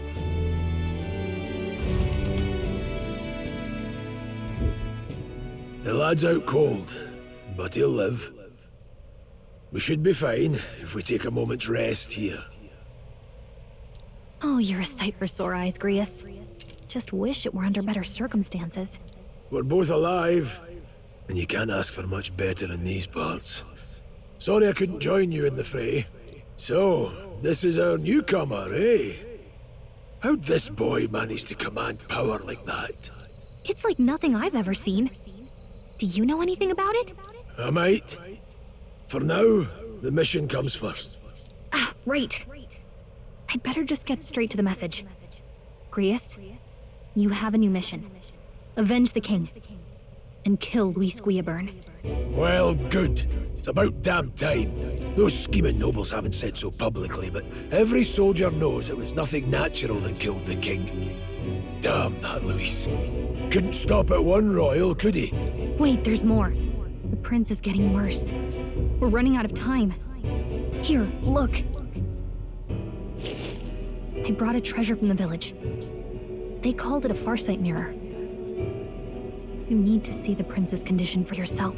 The lad's out cold, but he'll live. We should be fine if we take a moment's rest here. Oh, you're a sight for sore eyes, Grius. Just wish it were under better circumstances. We're both alive, and you can't ask for much better in these parts. Sorry I couldn't join you in the fray. So, this is our newcomer, eh? How'd this boy manage to command power like that? It's like nothing I've ever seen. Do you know anything about it? I might. For now, the mission comes first. Ah, right. I'd better just get straight to the message. Grius, you have a new mission. Avenge the king. And kill Luis Guillaburn. Well, good. It's about damn time. Those scheming nobles haven't said so publicly, but every soldier knows it was nothing natural that killed the king. Damn that Luis. Couldn't stop at one royal, could he? Wait, there's more. The prince is getting worse. We're running out of time. Here, look. I brought a treasure from the village. They called it a farsight mirror. You need to see the prince's condition for yourself.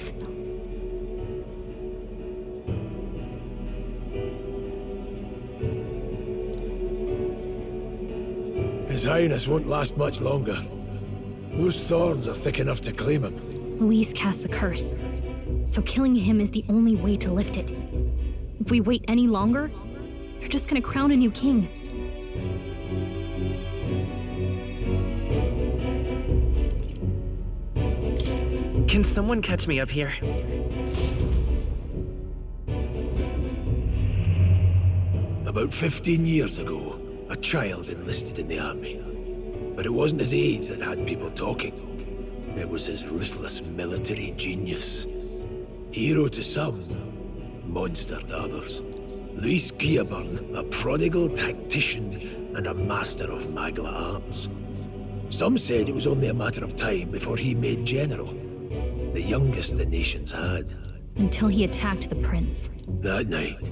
His Highness won't last much longer. Those thorns are thick enough to claim him. Luis cast the curse, so killing him is the only way to lift it. If we wait any longer, they're just gonna crown a new king. Can someone catch me up here? About 15 years ago, a child enlisted in the army. But it wasn't his age that had people talking. It was his ruthless military genius. Hero to some, monster to others. Luis Guillaburn, a prodigal tactician and a master of Magla arts. Some said it was only a matter of time before he made general, the youngest the nation's had. Until he attacked the prince. That night,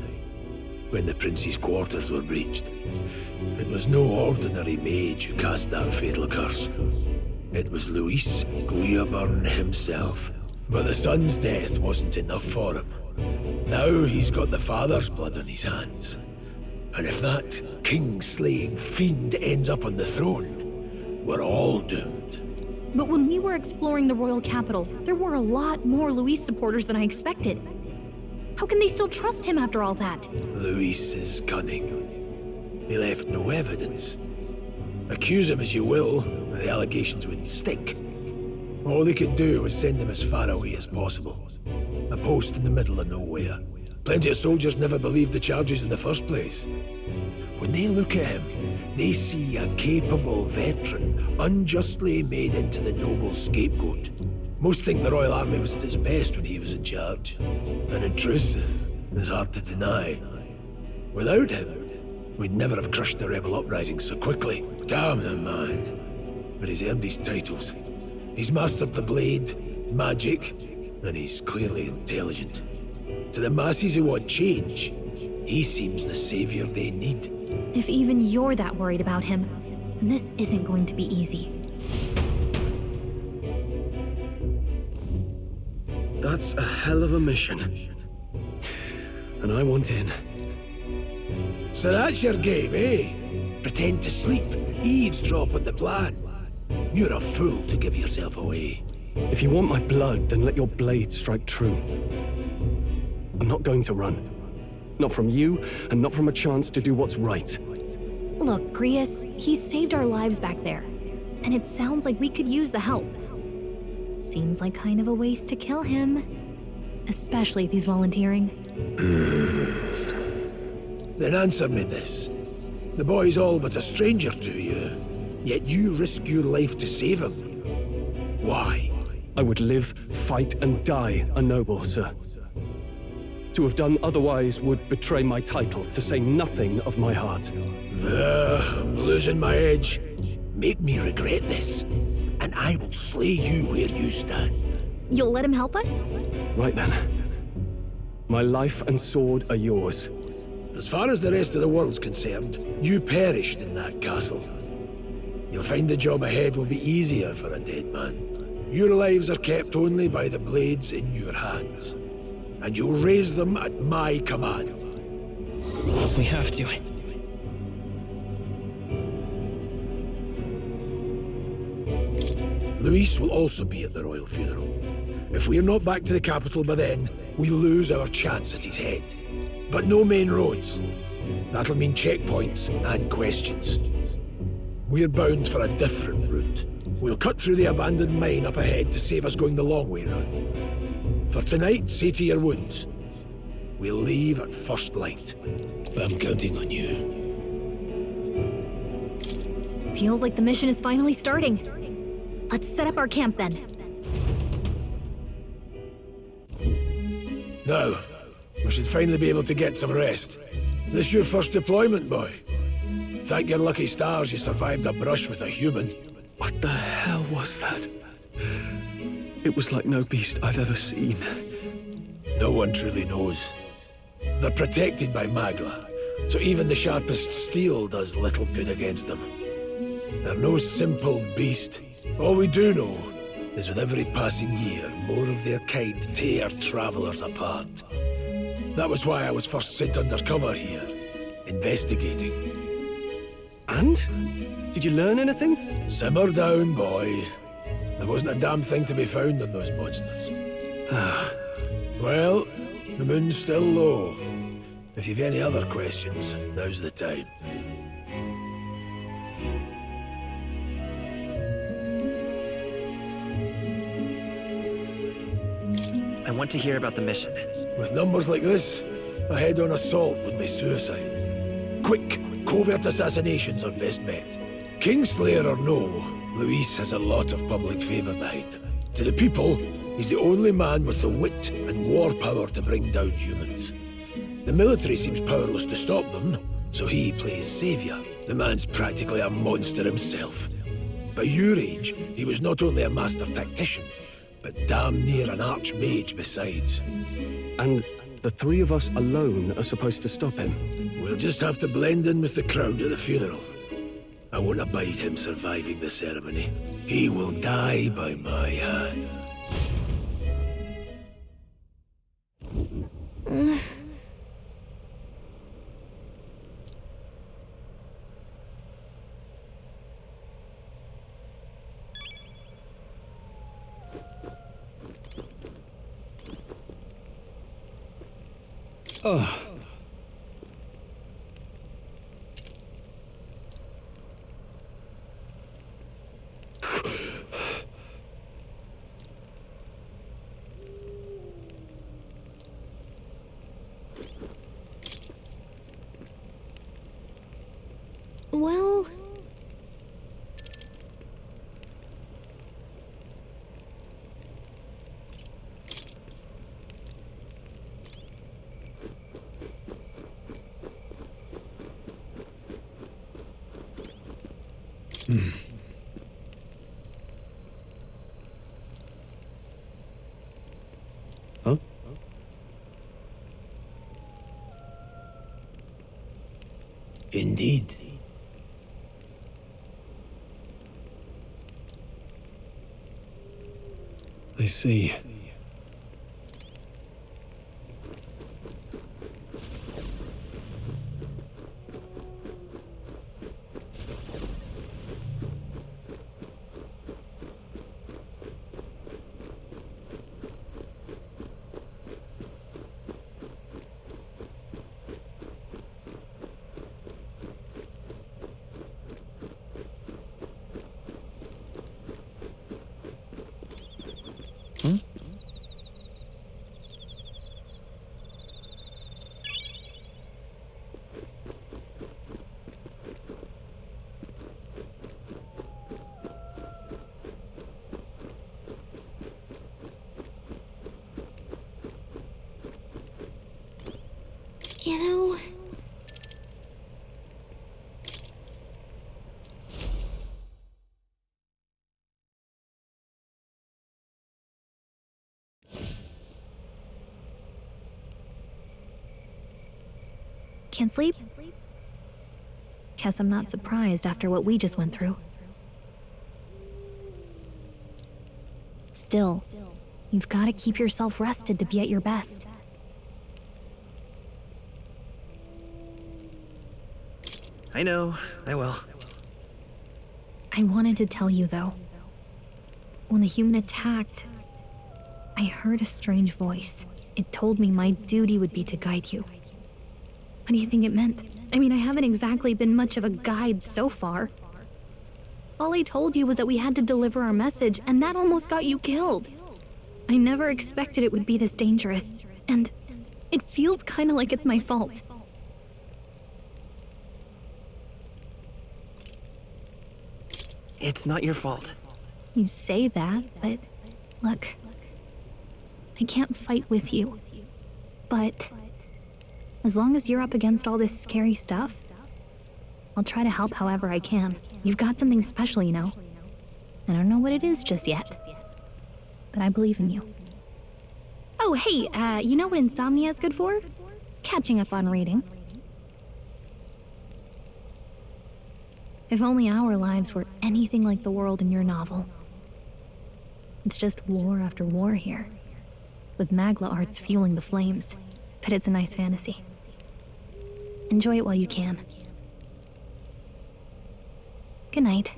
when the prince's quarters were breached, it was no ordinary mage who cast that fatal curse. It was Luis Guillaburn himself. But the son's death wasn't enough for him. Now he's got the father's blood on his hands. And if that king-slaying fiend ends up on the throne, we're all doomed. But when we were exploring the royal capital, there were a lot more Luis supporters than I expected. How can they still trust him after all that? Luis is cunning. He left no evidence. Accuse him as you will, the allegations wouldn't stick. All they could do was send him as far away as possible. A post in the middle of nowhere. Plenty of soldiers never believed the charges in the first place. When they look at him, they see a capable veteran unjustly made into the noble scapegoat. Most think the Royal Army was at its best when he was in charge. And in truth, it's hard to deny. Without him, we'd never have crushed the rebel uprising so quickly. Damn the man. But he's earned his titles. He's mastered the blade, magic, and he's clearly intelligent. To the masses who want change, he seems the savior they need. If even you're that worried about him, then this isn't going to be easy. That's a hell of a mission. And I want in. So that's your game, eh? Pretend to sleep, eavesdrop on the plan. You're a fool to give yourself away. If you want my blood, then let your blade strike true. I'm not going to run. Not from you, and not from a chance to do what's right. Look, Grius, he saved our lives back there, and it sounds like we could use the help. Seems like kind of a waste to kill him, especially if he's volunteering. Then answer me this. The boy's all but a stranger to you, yet you risk your life to save him. Why? I would live, fight, and die a noble, sir. To have done otherwise would betray my title, to say nothing of my heart. I'm losing my edge. Make me regret this, and I will slay you where you stand. You'll let him help us? Right then. My life and sword are yours. As far as the rest of the world's concerned, you perished in that castle. You'll find the job ahead will be easier for a dead man. Your lives are kept only by the blades in your hands, and you'll raise them at my command. We have to. Luis will also be at the royal funeral. If we're not back to the capital by then, we lose our chance at his head. But no main roads. That'll mean checkpoints and questions. We're bound for a different route. We'll cut through the abandoned mine up ahead to save us going the long way round. For tonight, see to your wounds. We'll leave at first light. I'm counting on you. Feels like the mission is finally starting. Let's set up our camp then. Now, we should finally be able to get some rest. This your first deployment, boy. Thank your lucky stars you survived a brush with a human. What the hell was that? It was like no beast I've ever seen. No one truly knows. They're protected by Magla, so even the sharpest steel does little good against them. They're no simple beast. All we do know is with every passing year, more of their kind tear travelers apart. That was why I was first sent undercover here, investigating. And? Did you learn anything? Simmer down, boy. There wasn't a damn thing to be found on those monsters. Well, the moon's still low. If you've any other questions, now's the time. I want to hear about the mission. With numbers like this, a head-on assault would be suicide. Quick, covert assassinations are best bet. Kingslayer or no, Luis has a lot of public favor behind him. To the people, he's the only man with the wit and war power to bring down humans. The military seems powerless to stop them, so he plays savior. The man's practically a monster himself. By your age, he was not only a master tactician, but damn near an archmage besides. And the three of us alone are supposed to stop him? We'll just have to blend in with the crowd at the funeral. I won't abide him surviving the ceremony. He will die by my hand. Oh. Huh? Indeed. I see. You know... Can't sleep? Guess I'm not surprised after what we just went through. Still, you've got to keep yourself rested to be at your best. I know, I will. I wanted to tell you, though. When the human attacked, I heard a strange voice. It told me my duty would be to guide you. What do you think it meant? I mean, I haven't exactly been much of a guide so far. All I told you was that we had to deliver our message, and that almost got you killed. I never expected it would be this dangerous, and it feels kind of like it's my fault. It's not your fault. You say that, but look, I can't fight with you. But as long as you're up against all this scary stuff, I'll try to help however I can. You've got something special, you know. I don't know what it is just yet, but I believe in you. Oh, hey, you know what insomnia is good for? Catching up on reading. If only our lives were anything like the world in your novel. It's just war after war here, with Magla arts fueling the flames, but it's a nice fantasy. Enjoy it while you can. Good night.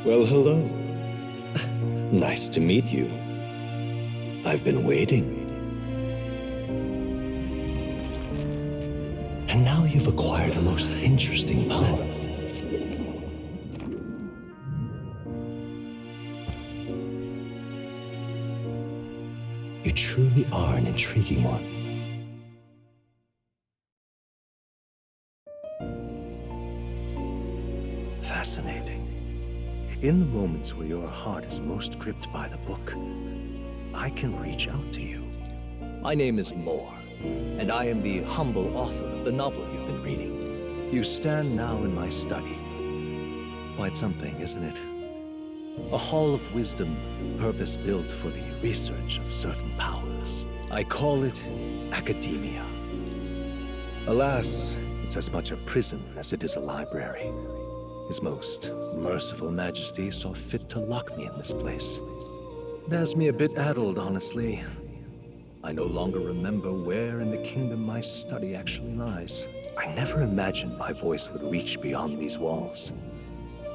Well, hello. Nice to meet you. I've been waiting. And now you've acquired a most interesting power. You truly are an intriguing one. Fascinating. In the moments where your heart is most gripped by the book, I can reach out to you. My name is Moore, and I am the humble author of the novel you've been reading. You stand now in my study. Quite something, isn't it? A hall of wisdom, purpose-built for the research of certain powers. I call it academia. Alas, it's as much a prison as it is a library. His most merciful majesty saw fit to lock me in this place. It has me a bit addled, honestly. I no longer remember where in the kingdom my study actually lies. I never imagined my voice would reach beyond these walls,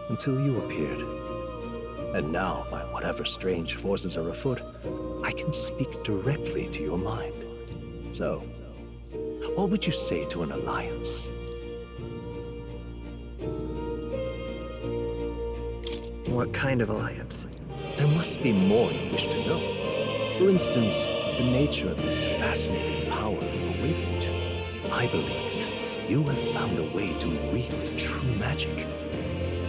until you appeared. And now, by whatever strange forces are afoot, I can speak directly to your mind. So, what would you say to an alliance? What kind of alliance? There must be more you wish to know. For instance, the nature of this fascinating power you've awakened to. I believe you have found a way to wield true magic.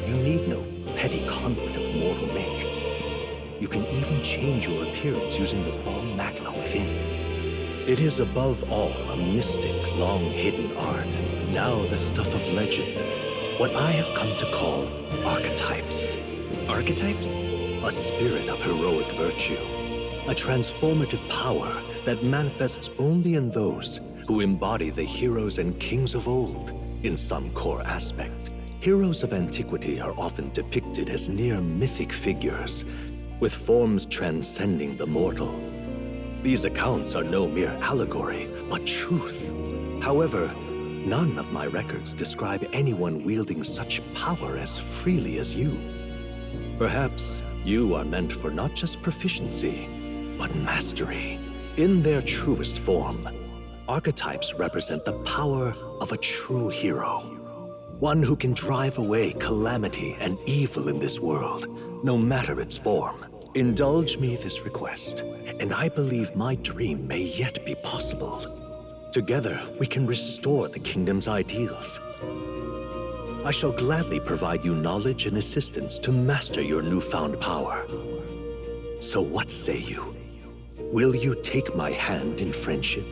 You need no petty conduit of mortal make. You can even change your appearance using the raw magna within. It is above all a mystic, long-hidden art, now the stuff of legend. What I have come to call archetypes. Archetypes? A spirit of heroic virtue. A transformative power that manifests only in those who embody the heroes and kings of old in some core aspect. Heroes of antiquity are often depicted as near mythic figures, with forms transcending the mortal. These accounts are no mere allegory, but truth. However, none of my records describe anyone wielding such power as freely as you. Perhaps you are meant for not just proficiency, but mastery. In their truest form, archetypes represent the power of a true hero. One who can drive away calamity and evil in this world, no matter its form. Indulge me this request, and I believe my dream may yet be possible. Together, we can restore the kingdom's ideals. I shall gladly provide you knowledge and assistance to master your newfound power. So what say you? Will you take my hand in friendship?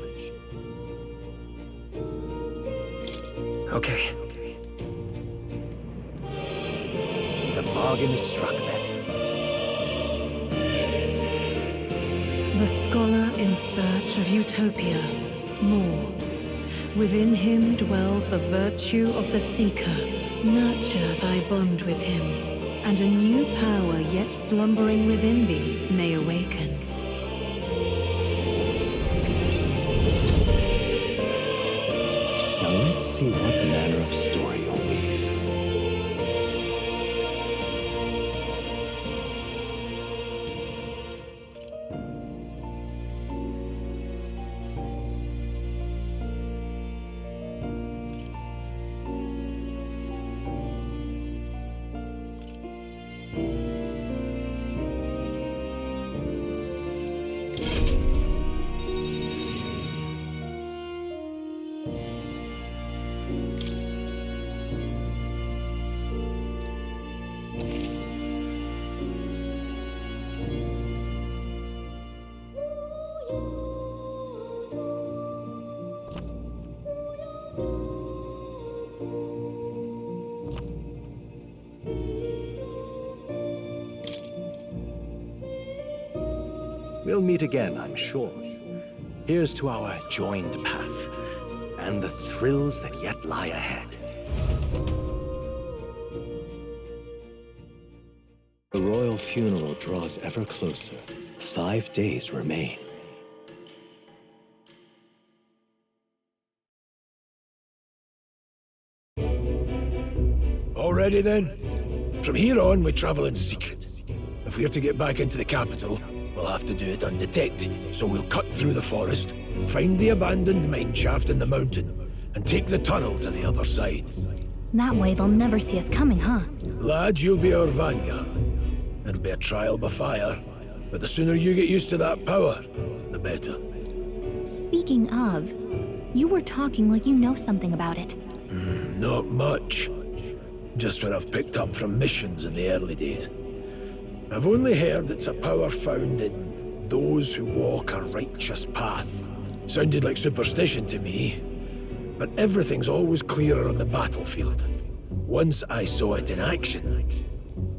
Okay. The bargain is struck then. The scholar in search of utopia, more. Within him dwells the virtue of the seeker. Nurture thy bond with him, and a new power yet slumbering within thee may awaken. Now let's see what manner of story you'll weave. We'll meet again, I'm sure. Here's to our joined path, and the thrills that yet lie ahead. The royal funeral draws ever closer. 5 days remain. All ready then? From here on, we travel in secret. If we're to get back into the capital, we'll have to do it undetected. So we'll cut through the forest, find the abandoned mine shaft in the mountain, and take the tunnel to the other side. That way they'll never see us coming, huh? Lad, you'll be our vanguard. It'll be a trial by fire, but the sooner you get used to that power, the better. Speaking of, you were talking like you know something about it. Not much. Just what I've picked up from missions in the early days. I've only heard it's a power found in those who walk a righteous path. Sounded like superstition to me, but everything's always clearer on the battlefield. Once I saw it in action,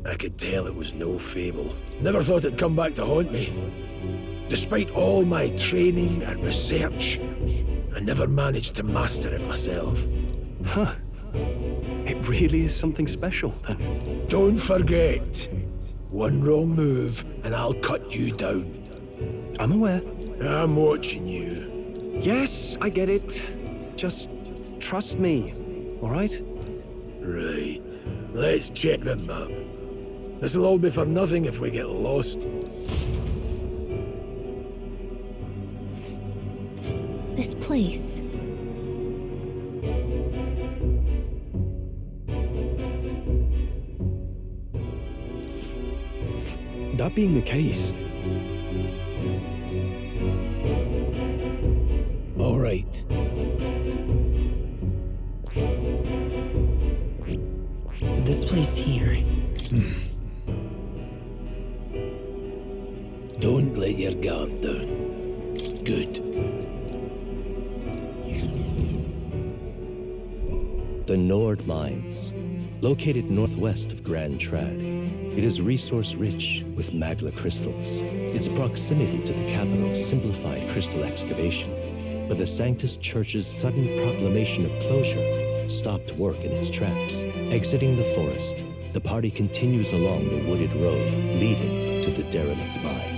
I could tell it was no fable. Never thought it'd come back to haunt me. Despite all my training and research, I never managed to master it myself. Huh. It really is something special, then. Don't forget. One wrong move, and I'll cut you down. I'm aware. I'm watching you. Yes, I get it. Just trust me, all right? Right. Let's check the map. This'll all be for nothing if we get lost. This place. That being the case... All right. This place here. Don't let your guard down. Good. The Nord Mines, located northwest of Grand Trad. It is resource-rich with magla crystals. Its proximity to the capital simplified crystal excavation, but the Sanctus Church's sudden proclamation of closure stopped work in its tracks. Exiting the forest, the party continues along the wooded road leading to the derelict mine.